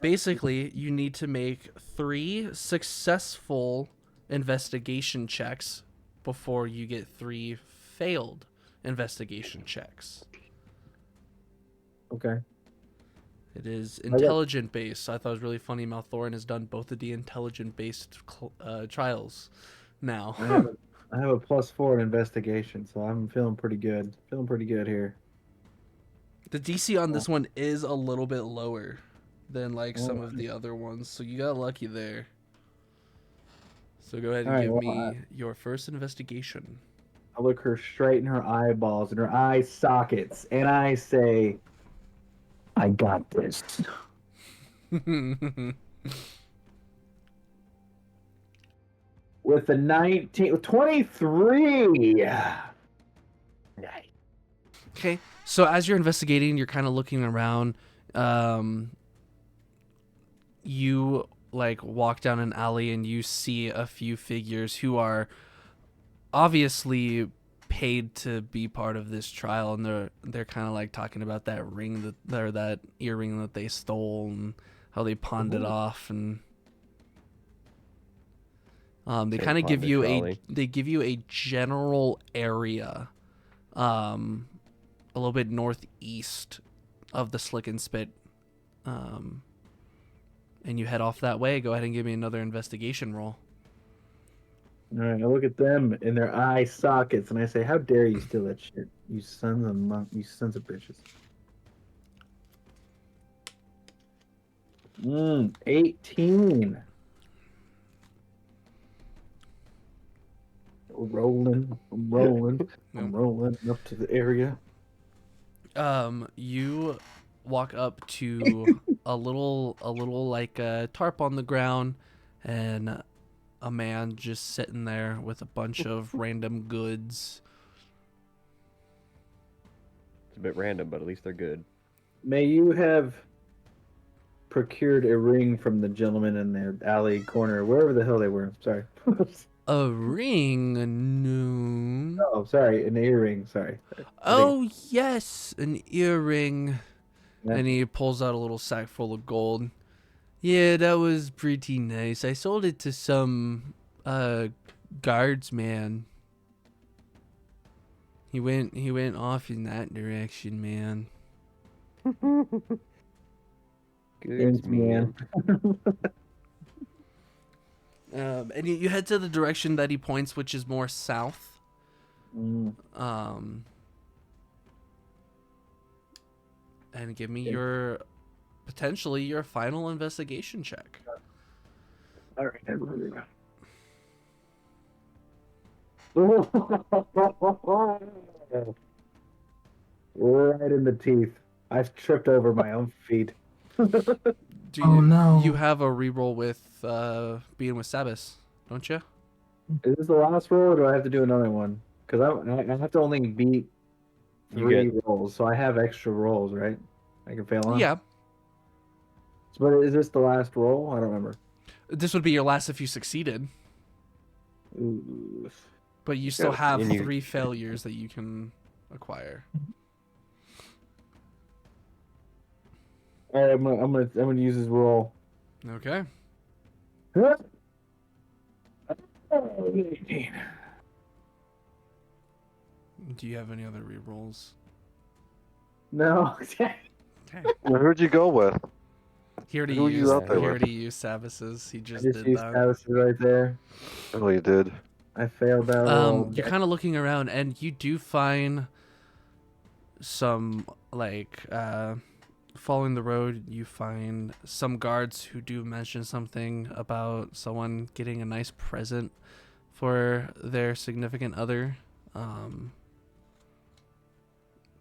basically, you need to make 3 successful investigation checks before you get 3 failed investigation checks. Okay. It is intelligent based. So I thought it was really funny. Maelthorin has done both of the intelligent based trials now. I have a +4 in investigation, so I'm feeling pretty good. Feeling pretty good here. The DC on this one is a little bit lower than like some of the other ones, so you got lucky there. So go ahead and give me your first investigation. I look her straight in her eyeballs and her eye sockets, and I say, "I got this." With the 23. Nice. Okay, so as you're investigating, you're kind of looking around. You like walk down an alley and you see a few figures who are obviously paid to be part of this trial, and they're kind of like talking about that ring that earring that they stole and how they pawned it off, and they kind of give you a general area, a little bit northeast of the Slick and Spit, and you head off that way. Go ahead and give me another investigation roll. All right, I look at them in their eye sockets and I say, "How dare you steal that shit, you sons of bitches." 18. I'm rolling up to the area. You walk up to a little like a tarp on the ground, and a man just sitting there with a bunch of random goods. It's a bit random, but at least they're good. May you have procured a ring from the gentleman in the alley corner, wherever the hell they were. Sorry. A ring? No. Oh, sorry, an earring. Sorry. Oh, yes, an earring. Yeah. And he pulls out a little sack full of gold. "Yeah, that was pretty nice. I sold it to some guardsman. He went off in that direction, man." Good man. And you head to the direction that he points, which is more south. And give me your potentially your final investigation check. All right. Right in the teeth. I've tripped over my own feet. Do you, Oh, no. You have a reroll with being with Sabas, don't you? Is this the last roll, or do I have to do another one? Because I have to only beat You 3 get- rolls, so I have extra rolls, right? I can fail on. Yeah. But is this the last roll? I don't remember. This would be your last if you succeeded, Ooh. but you still Yeah, have and you- 3 failures that you can acquire. All right, I'm gonna use this roll. Okay. Do you have any other rerolls? No. Okay. Who'd you go with? He already Who are you used. out there He with? already used Sabas's. He I just just did used that. Sabas right there. Oh, you did. I failed that roll. You're kind of looking around, and you do find some following the road. You find some guards who do mention something about someone getting a nice present for their significant other,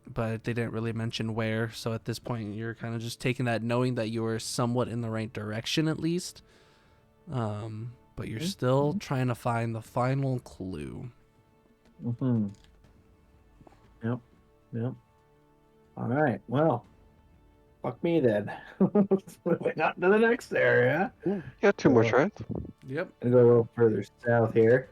but they didn't really mention where. So at this point, you're kind of just taking that, knowing that you were somewhat in the right direction at least. But you're still trying to find the final clue. Mm-hmm. Yep. All right. Well, fuck me then. Moving on to the next area. You got 2 more tries. Yep. I'm gonna go a little further south here.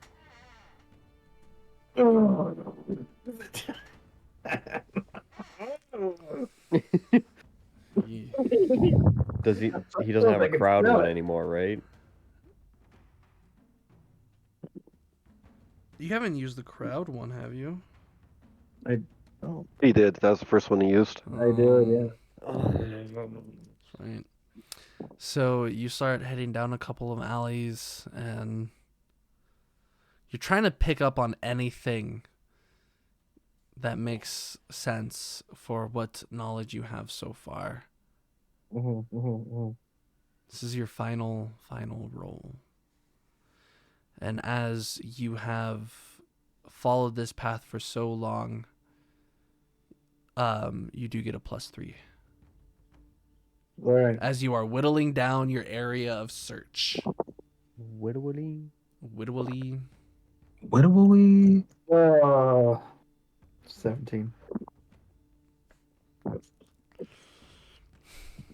Does he? He doesn't have a crowd one anymore, right? You haven't used the crowd one, have you? He did. That was the first one he used. I did, yeah. Right. So you start heading down a couple of alleys, and you're trying to pick up on anything that makes sense for what knowledge you have so far. This is your final roll. And as you have followed this path for so long, you do get a +3. All right. As you are whittling down your area of search. Whittling. Whittly. What will we? 17.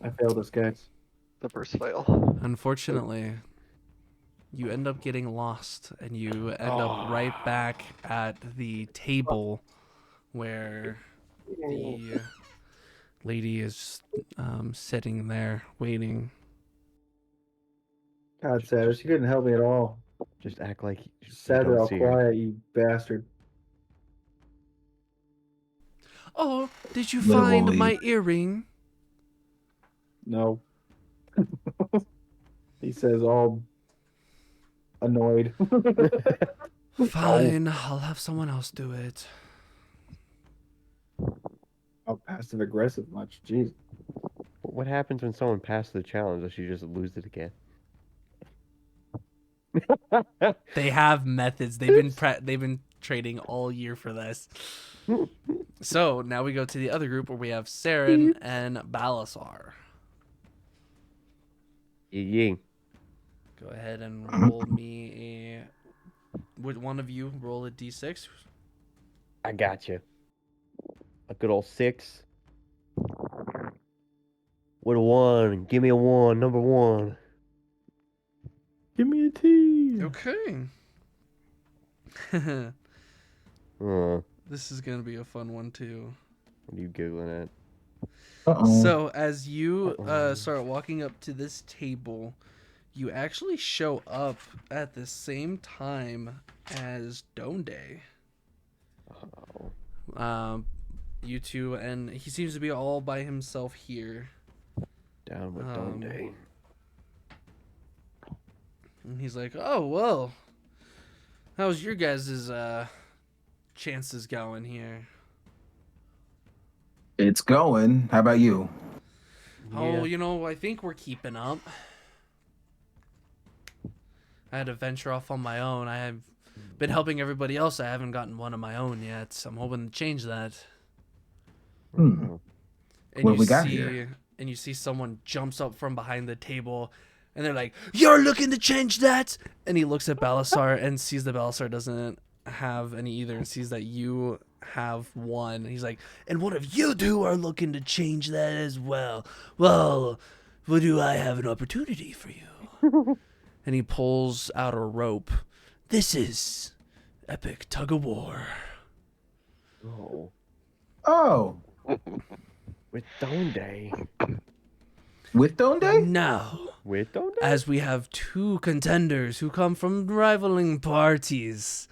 I failed this, guys. The first fail. Unfortunately, you end up getting lost, and you end up right back at the table where the lady is sitting there waiting. God, Savage, you couldn't help me at all. Just act like you Sat there don't all see her. quiet, you bastard. Oh, did you Little find Wally. my earring? No. He says all annoyed. Fine, I'll have someone else do it. Oh, passive aggressive much. Jeez. What happens when someone passes the challenge? Does she just lose it again? They have methods. They've been trading all year for this. So now we go to the other group where we have Saren and Balasar. Ying. Go ahead and roll me a. Would one of you roll a d6? I got you. A good old 6. With a 1. Give me a 1. Number 1. Give me a T. Okay. What This is gonna be a fun one too. are you giggling at? Uh-oh. So as you start walking up to this table, you actually show up at the same time as Donde. Oh, You two, and he seems to be all by himself here. down with Donde. And he's like, "Oh well, how was your guys' chances going here? It's going. How about you? Oh, you know, I think we're keeping up. I had to venture off on my own. I have been helping everybody else. I haven't gotten one of my own yet. I'm hoping to change that. Hmm. And What you we got see, here? and you see someone jumps up from behind the table, and they're like, "You're looking to change that?" And he looks at Balasar and sees that Balasar doesn't have any either, and sees that you have one. He's like, "And one of you two are looking to change that as well. Well, do I have an opportunity for you?" And he pulls out a rope. This is epic tug of war. Oh. Oh, With Donde. with Donde? Now, With Donde? as we have two contenders who come from rivaling parties.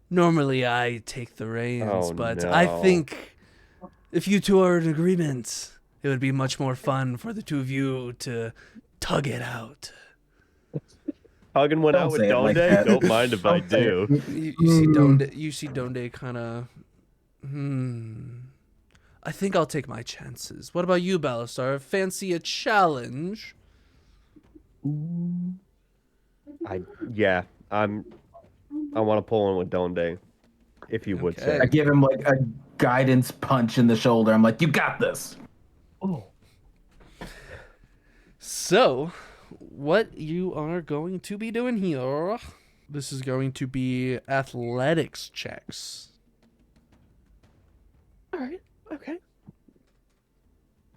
Normally I take the reins, Oh, but no. I think if you two are in agreement, it would be much more fun for the two of you to tug it out. Hugging one Don't out with say it Donde? like that. Don't mind if I Don't say do. it. You see Donde kind of, I think I'll take my chances. What about you, Balasar? Fancy a challenge? I want to pull in with Donde, if you would say. I give him like a guidance punch in the shoulder. I'm like, you got this. Oh. So, what you are going to be doing here, this is going to be athletics checks. All right. Okay.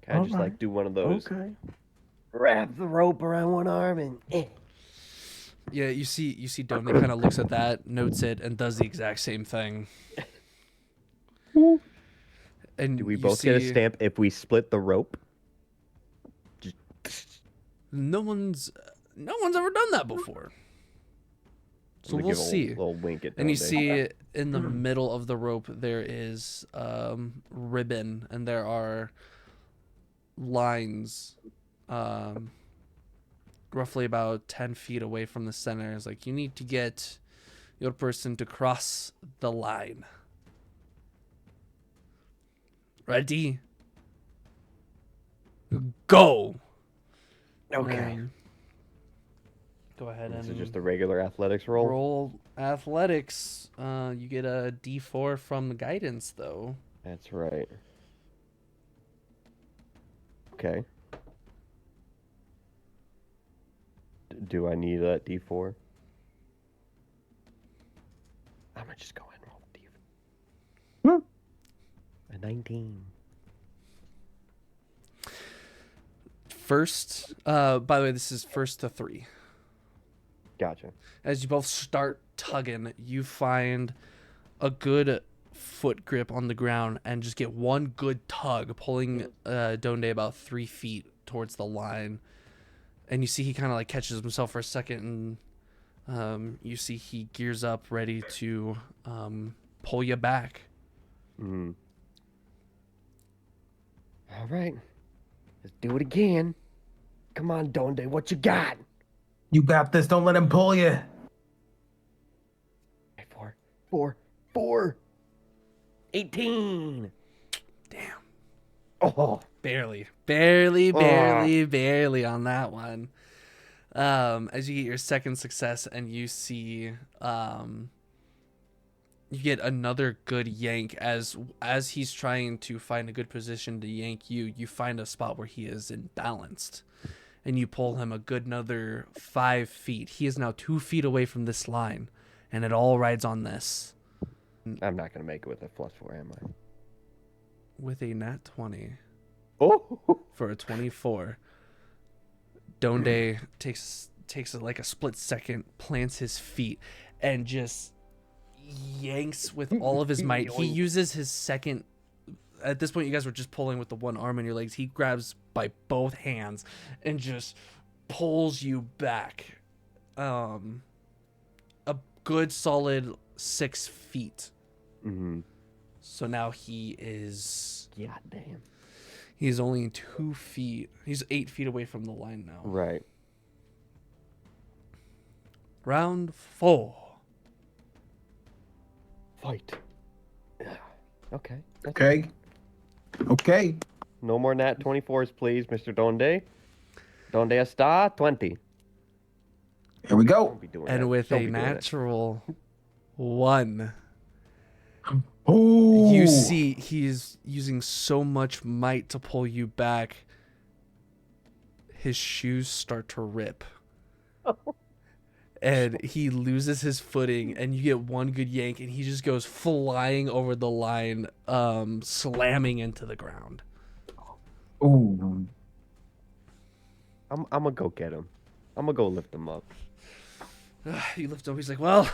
Can I just like do one of those? Okay. Wrap the rope around one arm and. Yeah, you see Donde kind of looks at that, notes it, and does the exact same thing. And Do we you both get a see stamp if we split the rope? No one's ever done that before. So I'm gonna we'll give a see. little wink at And you Donde. see in the middle of the rope there is ribbon, and there are lines roughly about 10 feet away from the center. It's like, you need to get your person to cross the line. Ready? Go! Okay. Go ahead This and is just a regular athletics roll. roll athletics. You get a D4 from the guidance, though. That's right. Okay. Do I need that D4? I'm gonna just go ahead and roll D4. A 19. First, by the way, this is first to 3. Gotcha. As you both start tugging, you find a good foot grip on the ground and just get one good tug, pulling Donde about 3 feet towards the line. And you see he kind of like catches himself for a second, and you see he gears up, ready to pull you back. Mm. All right. Let's do it again. Come on, Donde. What you got? You got this. Don't let him pull you. 4. 18. Damn. Oh. Barely on that one. As you get your second success and you see you get another good yank as he's trying to find a good position to yank you, you find a spot where he is imbalanced and you pull him a good another 5 feet. He is now 2 feet away from this line, and it all rides on this. I'm not gonna make it with a +4, am I? With a nat 20 Oh. for a 24, Donde takes like a split second, plants his feet, and just yanks with all of his might. He uses his second. At this point, you guys were just pulling with the one arm and your legs. He grabs by both hands and just pulls you back, a good solid 6 feet. Mm-hmm. So now he is. God damn. He's only 2 feet. He's 8 feet away from the line now. Right. Round 4. fight. Okay. Okay. Okay. No more nat 24s, please, Mr. Donde. Donde está? 20. Here we go. Don't be doing And that. with Don't a be doing that. natural 1, Ooh. you see he's using so much might to pull you back. His shoes start to rip. And he loses his footing, and you get one good yank, and he just goes flying over the line, slamming into the ground. Ooh. I'm gonna go get him. I'm gonna go lift him up. You lift him. He's like, well,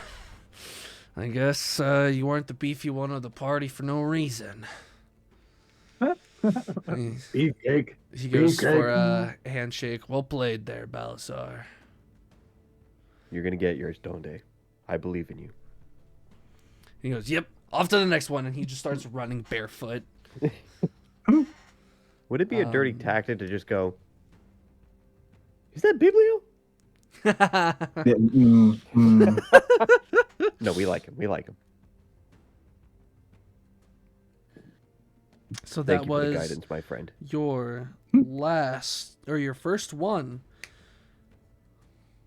I guess you weren't the beefy one of the party for no reason. Beefcake. He goes Beefcake. for a handshake. Well played there, Balasar. You're gonna get yours, Donde. I believe in you. He goes, yep, off to the next one, and he just starts running barefoot. Would it be a dirty tactic to just go, is that Biblio? Yeah, No, we like him. We like him. So Thank that you for the was guidance, my friend. your last, or your first one.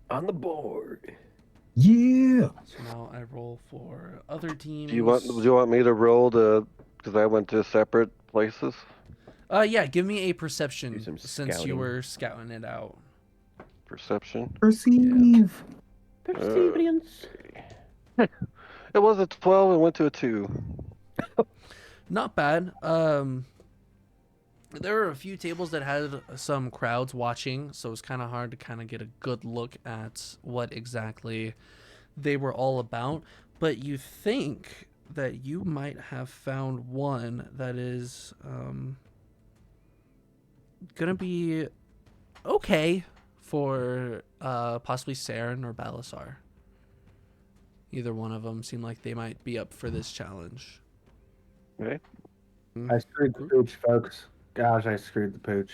On the board. Yeah. So now I roll for other teams. Do you want me to roll because I went to separate places? Yeah, give me a Do perception some since you scouting. were scouting it out. Perception. Perceive. Perseverance. It was a 12 and went to a 2. Not bad. There were a few tables that had some crowds watching, so it was kind of hard to kind of get a good look at what exactly they were all about. But you think that you might have found one that is gonna be okay for possibly Saren or Balasar. Either one of them seem like they might be up for this challenge. Okay. I screwed the pooch, folks. Gosh, I screwed the pooch.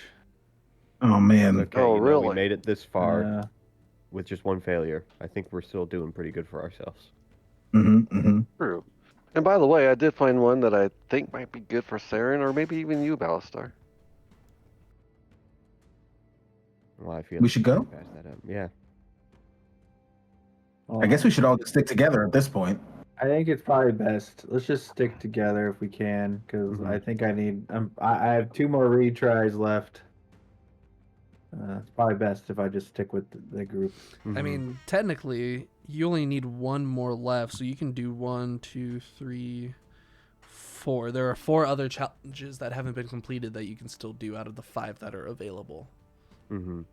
Oh man. Okay, Oh, we really? made it this far Yeah. with just one failure. I think we're still doing pretty good for ourselves. True. And by the way, I did find one that I think might be good for Saren, or maybe even you, Balastar. Well, I feel We like should we go? pass that up. Yeah. I guess we should all stick together at this point. I think it's probably best. Let's just stick together if we can, because Mhm. I think I need. I have 2 more retries left. It's probably best if I just stick with the group. I Mhm. mean, technically, you only need one more left, so you can do 1, 2, 3, 4. There are 4 other challenges that haven't been completed that you can still do out of the 5 that are available. Mhm.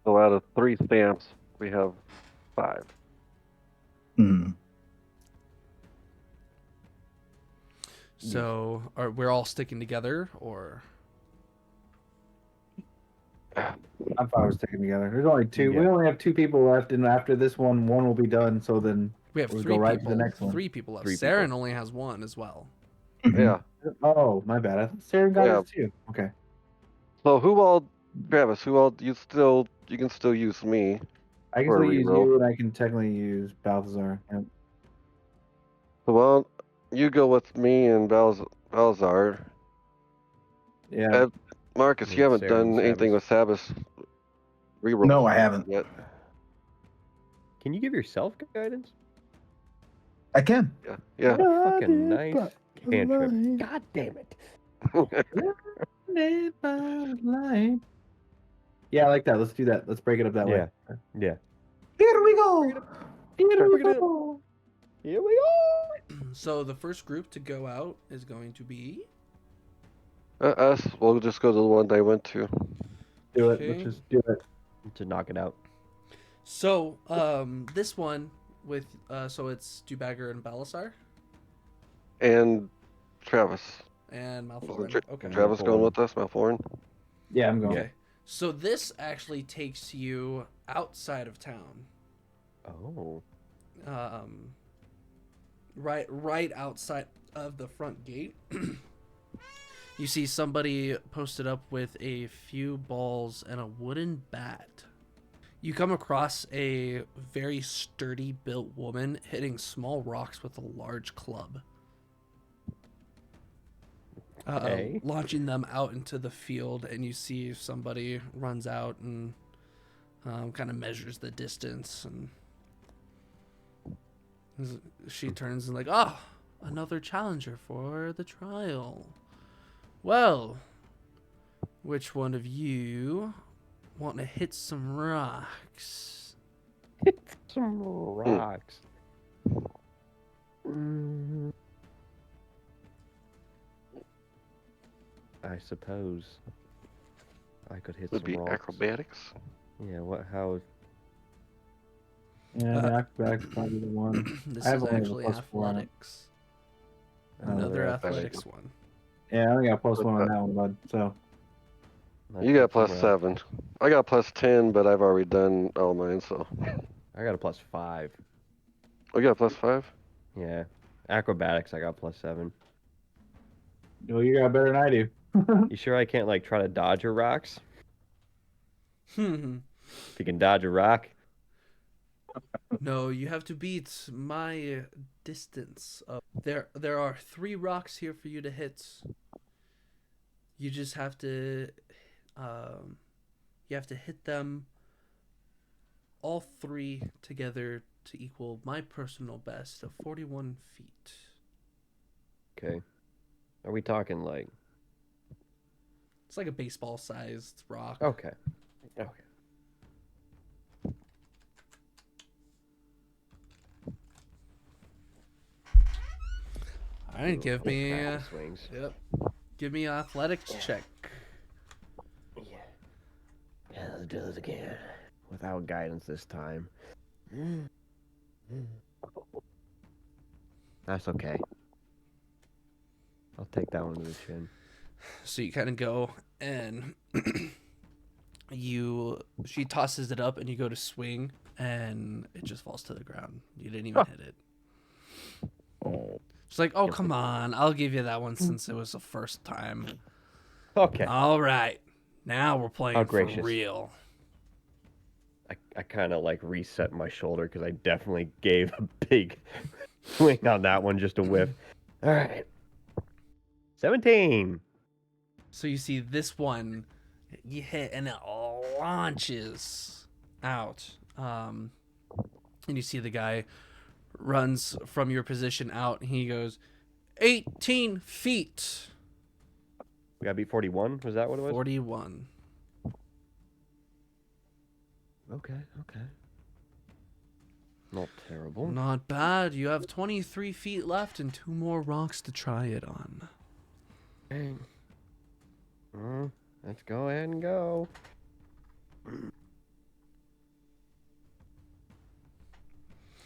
So out of 3 stamps, we have 5. Hmm. So, are we're all sticking together, or I'm fine with sticking together. There's only 2. We Yeah. only have 2 people left, and after this one will be done. So then we have we'll 3 go right people? to the next one. 3 people left. 3 people. Saren only has 1 as well. Yeah. Oh, my bad. I thought Saren got Yeah. it too. Okay. So Travis, you can still use me. I can For a still use reroll. you, and I can technically use Balthazar. Yep. So well, you go with me and Balasar. Yeah. Marcus, And you haven't Saren done and anything with Sabas reroll No, I haven't. yet. Can you give yourself guidance? I can. Yeah. Yeah. What a fucking nice cantrip. God damn it. Yeah, I like that. Let's do that. Let's break it up that way. Yeah. Here we go. Here we go. So the first group to go out is going to be Us, we'll just go to the one they went to. Do it. Okay. Let's just do it. To knock it out. So this one with so it's Dubbager and Balasar And Travis. and Was Maelthorin. it Okay. Travis going with us, Maelthorin? Yeah, I'm going. Okay. So this actually takes you outside of town. Oh. Right outside of the front gate. You see somebody posted up with a few balls and a wooden bat. You come across a very sturdy built woman hitting small rocks with a large club. Okay. Launching them out into the field, and you see somebody runs out and kind of measures the distance, and she turns and like, "Ah, another challenger for the trial. Well, which one of you want to hit some rocks?" Some rocks. Mm, I suppose I could hit Would some be rocks. acrobatics. Yeah, what? How? Yeah, the acrobatics probably the one. This I have is only a actually +4 on it. athletics. Another Another athletics. athletics one. Yeah, I only got +1 on that one, bud. So Let's You got hit some rocks. +7. I got +10, but I've already done all mine, so. I got a +5. Oh, you got +5? Yeah. Acrobatics, I got +7. well, you got better than I do. You sure I can't like try to dodge your rocks? Hmm. If you can dodge a rock. No, you have to beat my distance. There are 3 rocks here for you to hit. You just have to, you have to hit them all 3 together to equal my personal best of 41 feet. Okay. Are we talking like? It's like a baseball-sized rock. Okay. Okay. All right, give me, Practice swings. yep, give me an athletics check. Yeah. Yeah, let's do this again. Without guidance this time. That's okay. I'll take that one to the chin. So you kind of go and she tosses it up and you go to swing and it just falls to the ground. You didn't even hit it. She's like, "Oh, come on. I'll give you that one since it was the first time." Okay. All right. Now we're playing How for gracious. real. I kind of like reset my shoulder because I definitely gave a big swing on that one, just a whiff. All right. 17. So you see this one, you hit and it launches out. And you see the guy runs from your position out and he goes 18 feet. We got beat 41. Was that what it was? 41. Okay. Not terrible. Not bad. You have 23 feet left and 2 more rocks to try it on. Dang. Let's go ahead and go.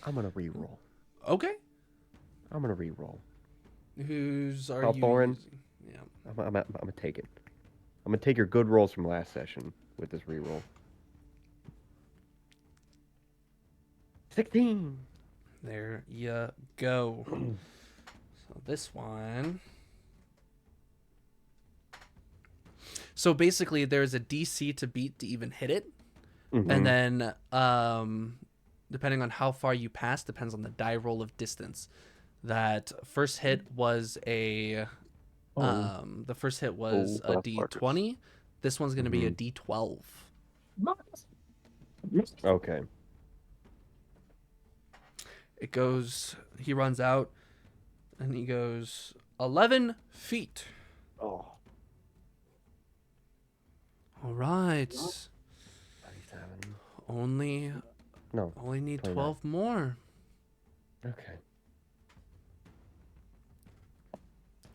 I'm gonna re-roll. Okay. I'm gonna re-roll. Whose are Maelthorin. you using? Yeah. I'm gonna take it. I'm gonna take your good rolls from last session with this re-roll. 16. There you go. So this one. So basically, there's a DC to beat to even hit it, and then depending on how far you pass, depends on the die roll of distance. That first hit was a the first hit was a D20. This one's gonna be a D12. Okay. It goes. He runs out, and he goes 11 feet. Oh. All right. 27. Only need 29. 12 more. Okay.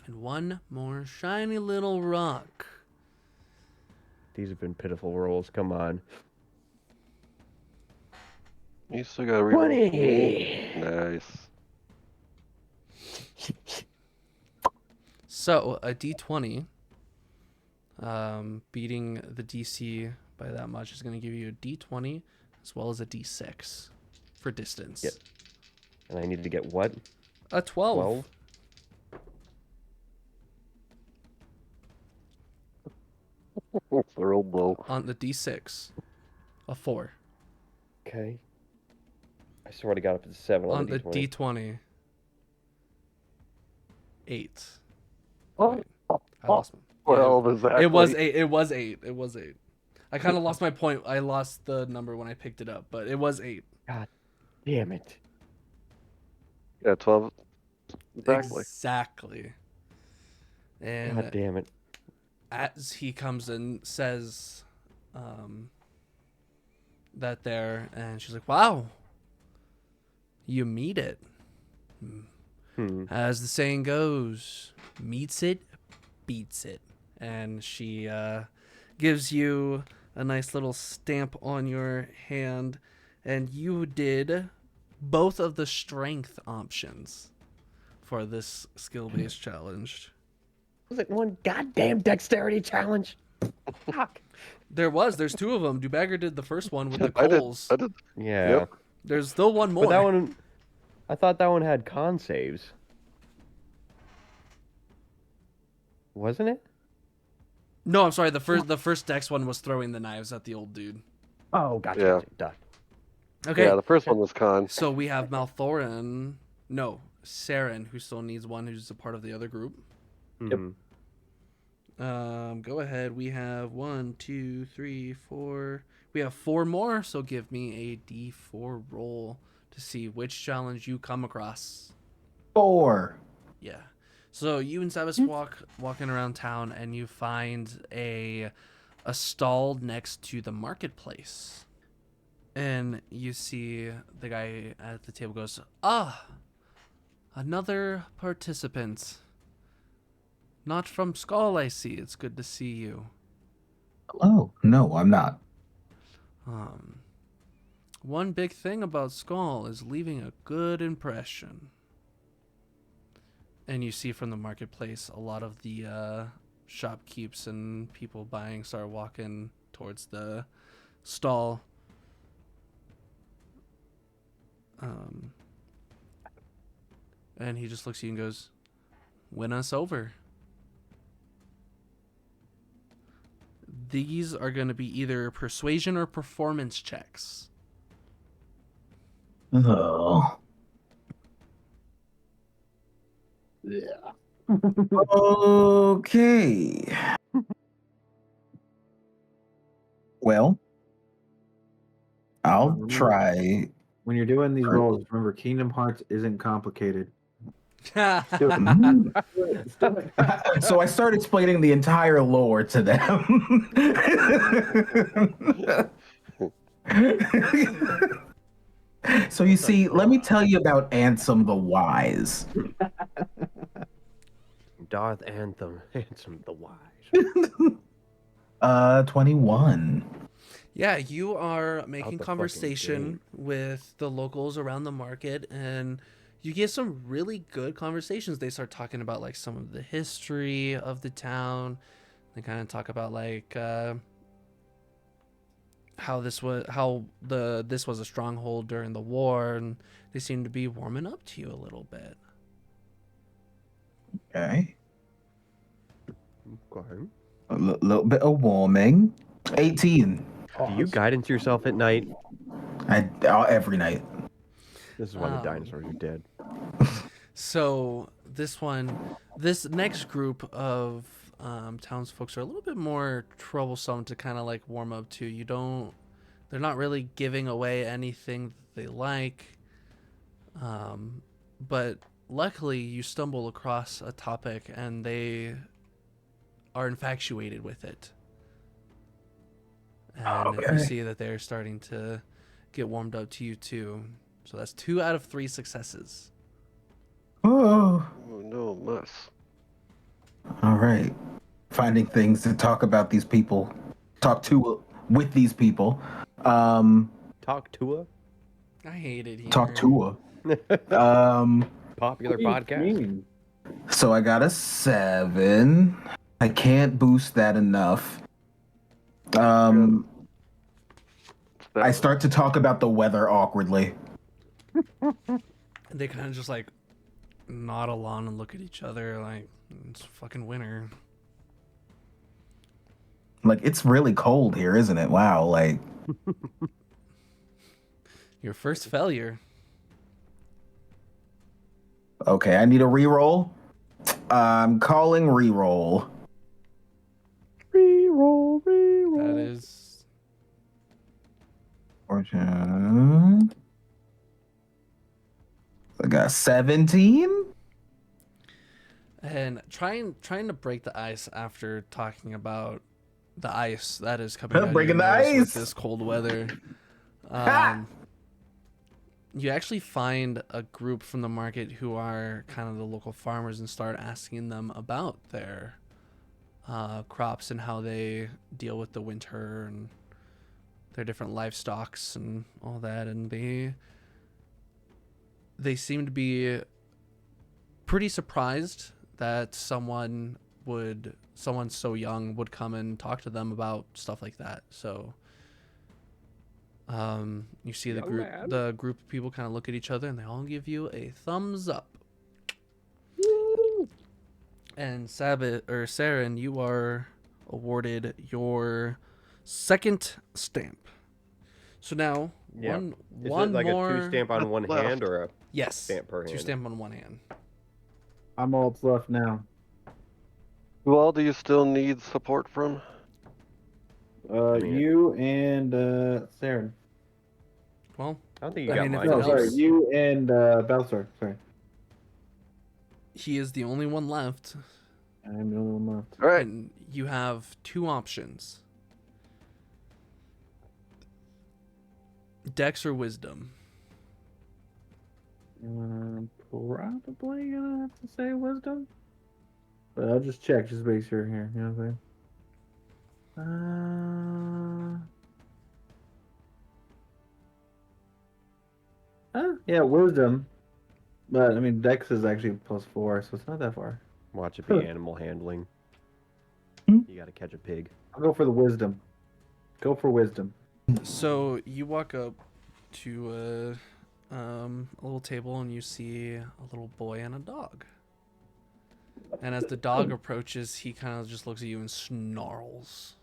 And one more shiny little rock. These have been pitiful rolls. Come on. You still got to reroll. 20. Nice. So a D20, beating the DC by that much is going to give you a D20 as well as a D6 for distance. Yep. And I need to get what? A 12. 12? Throw blow. On the D6. A 4. Okay. I swear to God, if it's a 7 On the D20. 8. Oh, Wait, I lost. well, exactly. It was 8. It was 8. It was 8. I kind of lost my point. I lost the number when I picked it up, but it was 8. God damn it. Yeah, 12. Exactly. Exactly. And God damn it. as he comes and says that there, and she's like, wow, you meet it. As the saying goes, meets it, beats it. And she gives you a nice little stamp on your hand, and you did both of the strength options for this skill-based challenge. Was it one goddamn dexterity challenge? Fuck. There's 2 of them. Dubbager did the first one with the I coals. did. Yeah. Yep. There's still one more. But that one, I thought that one had con saves. Wasn't it? No, I'm sorry. The first dex one was throwing the knives at the old dude. Oh, gotcha. Yeah. Duh. Okay. Yeah, the first one was con. So we have Maelthorin. No, Saren, who still needs one, who's a part of the other group. Yep. Go ahead. We have 1, 2, 3, 4. We have 4 more. So give me a D4 roll to see which challenge you come across. 4. Yeah. So you and Sabas walking around town, and you find a stall next to the marketplace, and you see the guy at the table goes, another participant. Not from Skall, I see. It's good to see you. Oh, no, I'm not. One big thing about Skall is leaving a good impression. And you see from the marketplace, a lot of the shopkeepers and people buying start walking towards the stall. And he just looks at you and goes, win us over. These are going to be either persuasion or performance checks. Oh. Yeah. Okay. Well, I'll try. When you're doing these rolls, remember Kingdom Hearts isn't complicated. So I started explaining the entire lore to them. So you see, let me tell you about Ansem the Wise. Darth Anthem, Handsome the Wise. 21. Yeah, you are Out making the conversation fucking with the locals around the market, and you get some really good conversations. They start talking about like some of the history of the town. They kind of talk about like how this was a stronghold during the war, and they seem to be warming up to you a little bit. Okay. Okay. A little bit of warming. 18. Do you guidance yourself at night? Every night. This is why the dinosaurs are dead. So this next group of townsfolk are a little bit more troublesome to kind of like warm up to. They're not really giving away anything that they like, but luckily you stumble across a topic and they are infatuated with it. And you see that they're starting to get warmed up to you too. So that's 2 out of 3 successes. Oh. Oh, no mess. All right. Finding things to talk about these people. With these people. Talk to her? I hate it here. Talk to her. Popular podcast. So I got a 7. I can't boost that enough. I start to talk about the weather awkwardly. They kind of just like nod along and look at each other like it's fucking winter. Like, it's really cold here, isn't it? Wow, like... Your first failure. Okay, I need a reroll. I'm calling reroll. That is Fortune. I got 17. and trying to break the ice after talking about the ice that is coming out of your Breaking the nose with ice. this cold weather. You actually find a group from the market who are kind of the local farmers and start asking them about their crops and how they deal with the winter and their different livestocks and all that. And they seem to be pretty surprised that someone so young would come and talk to them about stuff like that. So you see the group of people kind of look at each other and they all give you a thumbs up. And Saren, you are awarded your second stamp. So now one Is it like more. a 2 stamp on one left. hand or a Yes, stamp per 2 hand? stamp on one hand. I'm all that's left now. Who all do you still need support from? mean, You and Saren. Well, I don't think you I got mean, if mine. it No, sorry, helps. you and Balasar. Sorry. he is the only one left, I'm the only one left. All right. and you have 2 options: Dex or Wisdom. Probably gonna have to say wisdom. But I'll just check, just to make sure here. You know what I'm saying? Yeah, wisdom. But I mean, Dex is actually +4, so it's not that far. Watch it be animal handling. Hmm? You gotta catch a pig. I'll go for the wisdom. Go for wisdom. So you walk up to a little table and you see a little boy and a dog. And as the dog approaches, he kind of just looks at you and snarls.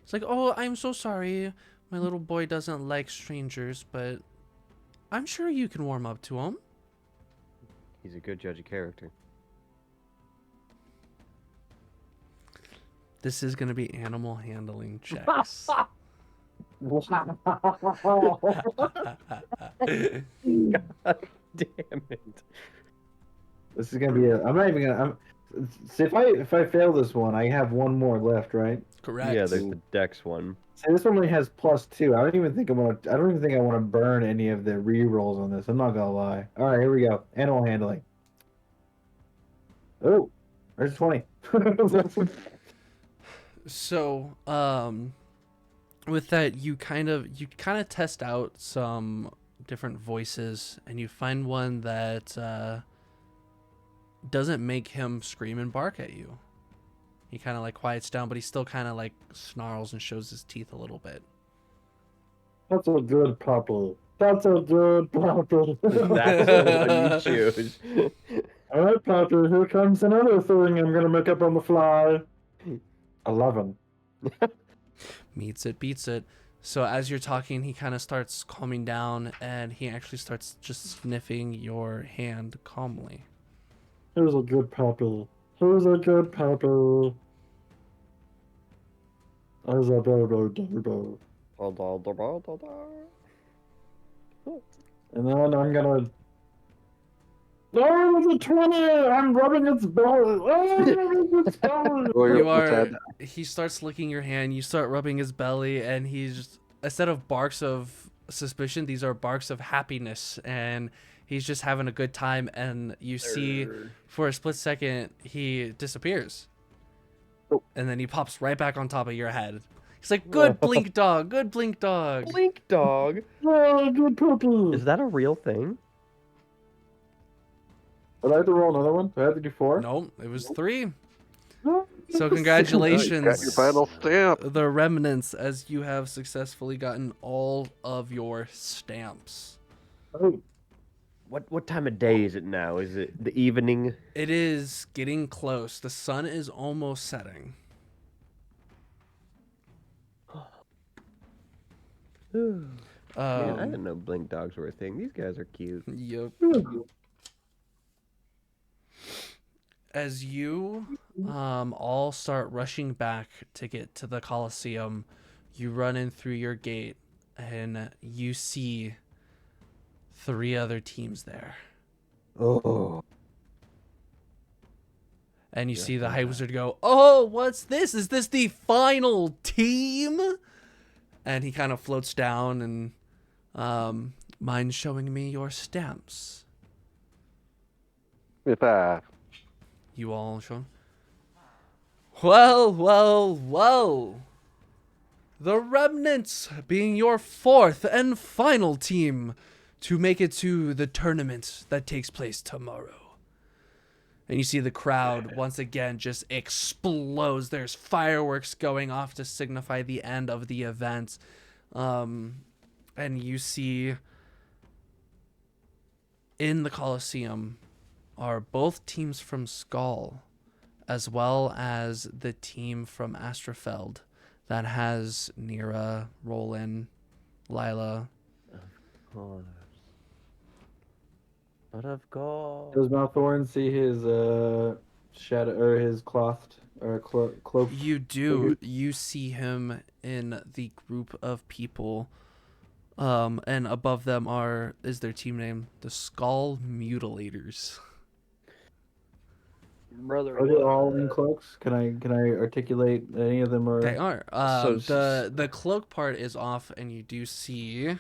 It's like, "Oh, I'm so sorry. My little boy doesn't like strangers, but I'm sure you can warm up to him." He's a good judge of character. This is going to be animal handling checks. God damn it. This is gonna be I'm not even gonna. See, if I fail this one, I have one more left, right? Correct. Yeah, there's the Dex one. See, this one only has +2. I don't even think I want to burn any of the re-rolls on this. I'm not gonna lie. All right, here we go. Animal handling. Oh, there's 20. So, with that, you kind of test out some different voices, and you find one that doesn't make him scream and bark at you. He kind of like quiets down, but he still kind of like snarls and shows his teeth a little bit. That's a good puppy. That's a good puppy. That's the one you choose. All right, puppy. Here comes another thing I'm gonna make up on the fly. 11. Meets it, beats it. So as you're talking, he kind of starts calming down, and he actually starts just sniffing your hand calmly. Here's a good puppy. Here's a good puppy. There's a baby. And then I'm gonna. Oh, it's a 20! I'm rubbing its belly. Oh, its belly. He starts licking your hand, you start rubbing his belly, and he's just, instead of barks of suspicion, these are barks of happiness, and he's just having a good time, and you see for a split second he disappears. And then he pops right back on top of your head. He's like, "Good blink dog, good blink dog." Blink dog? Oh, good puppy. Is that a real thing? Would I have to roll another one? Do I have to do 4? Nope, it was 3. So congratulations, Got your final stamp. the Remnants, as you have successfully gotten all of your stamps. Oh, What time of day is it now? Is it the evening? It is getting close. The sun is almost setting. Man, I didn't know blink dogs were a thing. These guys are cute. Yep. As you all start rushing back to get to the Colosseum, you run in through your gate and you see 3 other teams there. Oh. And you see the High Wizard go, "Oh, what's this? Is this the final team?" And he kind of floats down and mind showing me your stamps? If I You all show. Well, well, well. The Remnants being your 4th and final team to make it to the tournament that takes place tomorrow. And you see the crowd once again just explodes. There's fireworks going off to signify the end of the event. And you see in the Colosseum are both teams from Skall, as well as the team from Astrafeld that has Nira, Roland, Lila. Of course. But of course. Does Maelthorin see his shadow or his cloth or cloak? You do. You see him in the group of people, and above them is their team name, the Skall Mutilators. Brother, Are they all in cloaks? Can I articulate any of them? Or They are. So The cloak part is off, and you do see.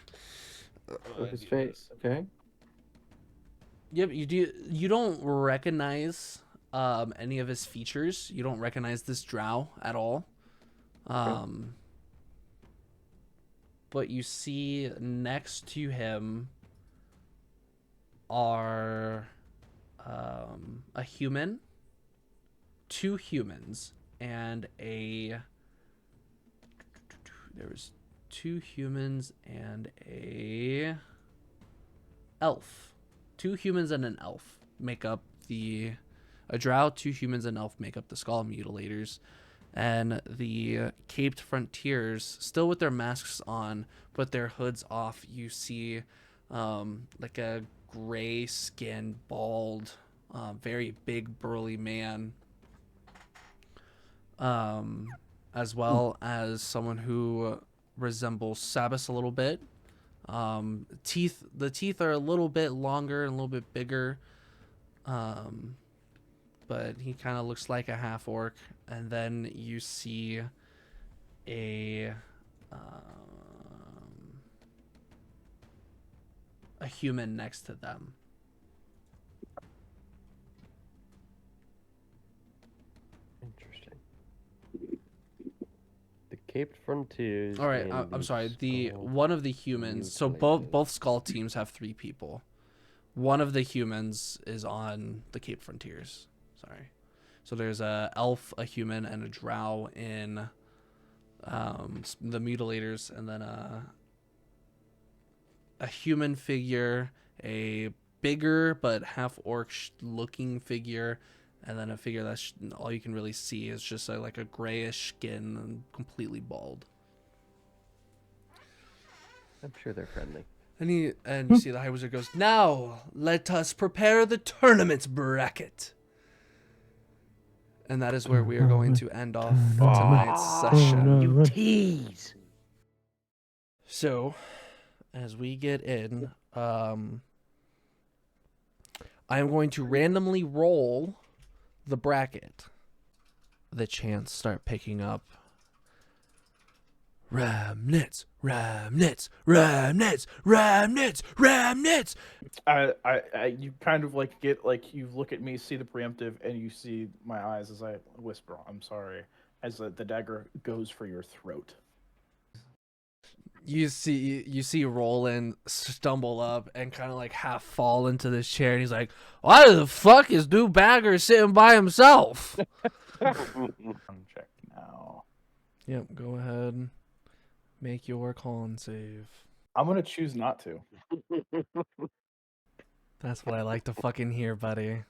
his face? Okay. Yep, you do. You don't recognize any of his features. You don't recognize this drow at all. But you see next to him are a human, 2 humans, and there was 2 humans and a elf. 2 humans and an elf make up a drow. 2 humans and an elf make up the Skall Mutilators. And the caped frontiers, still with their masks on, but their hoods off, you see like a gray skinned, bald, very big burly man, as well as someone who resembles Sabas a little bit. The teeth are a little bit longer and a little bit bigger, but he kind of looks like a half orc. And then you see a human next to them. Interesting. The Caped Frontiers. All right, and I'm sorry. The Skall one of the humans. So Mutilators. both Skall teams have 3 people. One of the humans is on the Cape Frontiers. Sorry. So there's a elf, a human, and a drow in the Mutilators, and then a human figure, a bigger but half orc looking figure, and then a figure that's all you can really see is just like a grayish skin and completely bald. I'm sure they're friendly. And you see the High Wizard goes, "Now let us prepare the tournament bracket." And that is where we are going to end off tonight's session. You tease. So, as we get in, I am going to randomly roll the bracket. The chants start picking up. Remnants, remnants, remnants, remnants, remnants. You kind of like get like you look at me, see the preemptive, and you see my eyes as I whisper, "I'm sorry," as the dagger goes for your throat. You see Roland stumble up and kind of like half fall into this chair, and he's like, "Why the fuck is Dubbager sitting by himself?" Check now. Yep, go ahead. Make your con save. I'm gonna choose not to. That's what I like to fucking hear, buddy.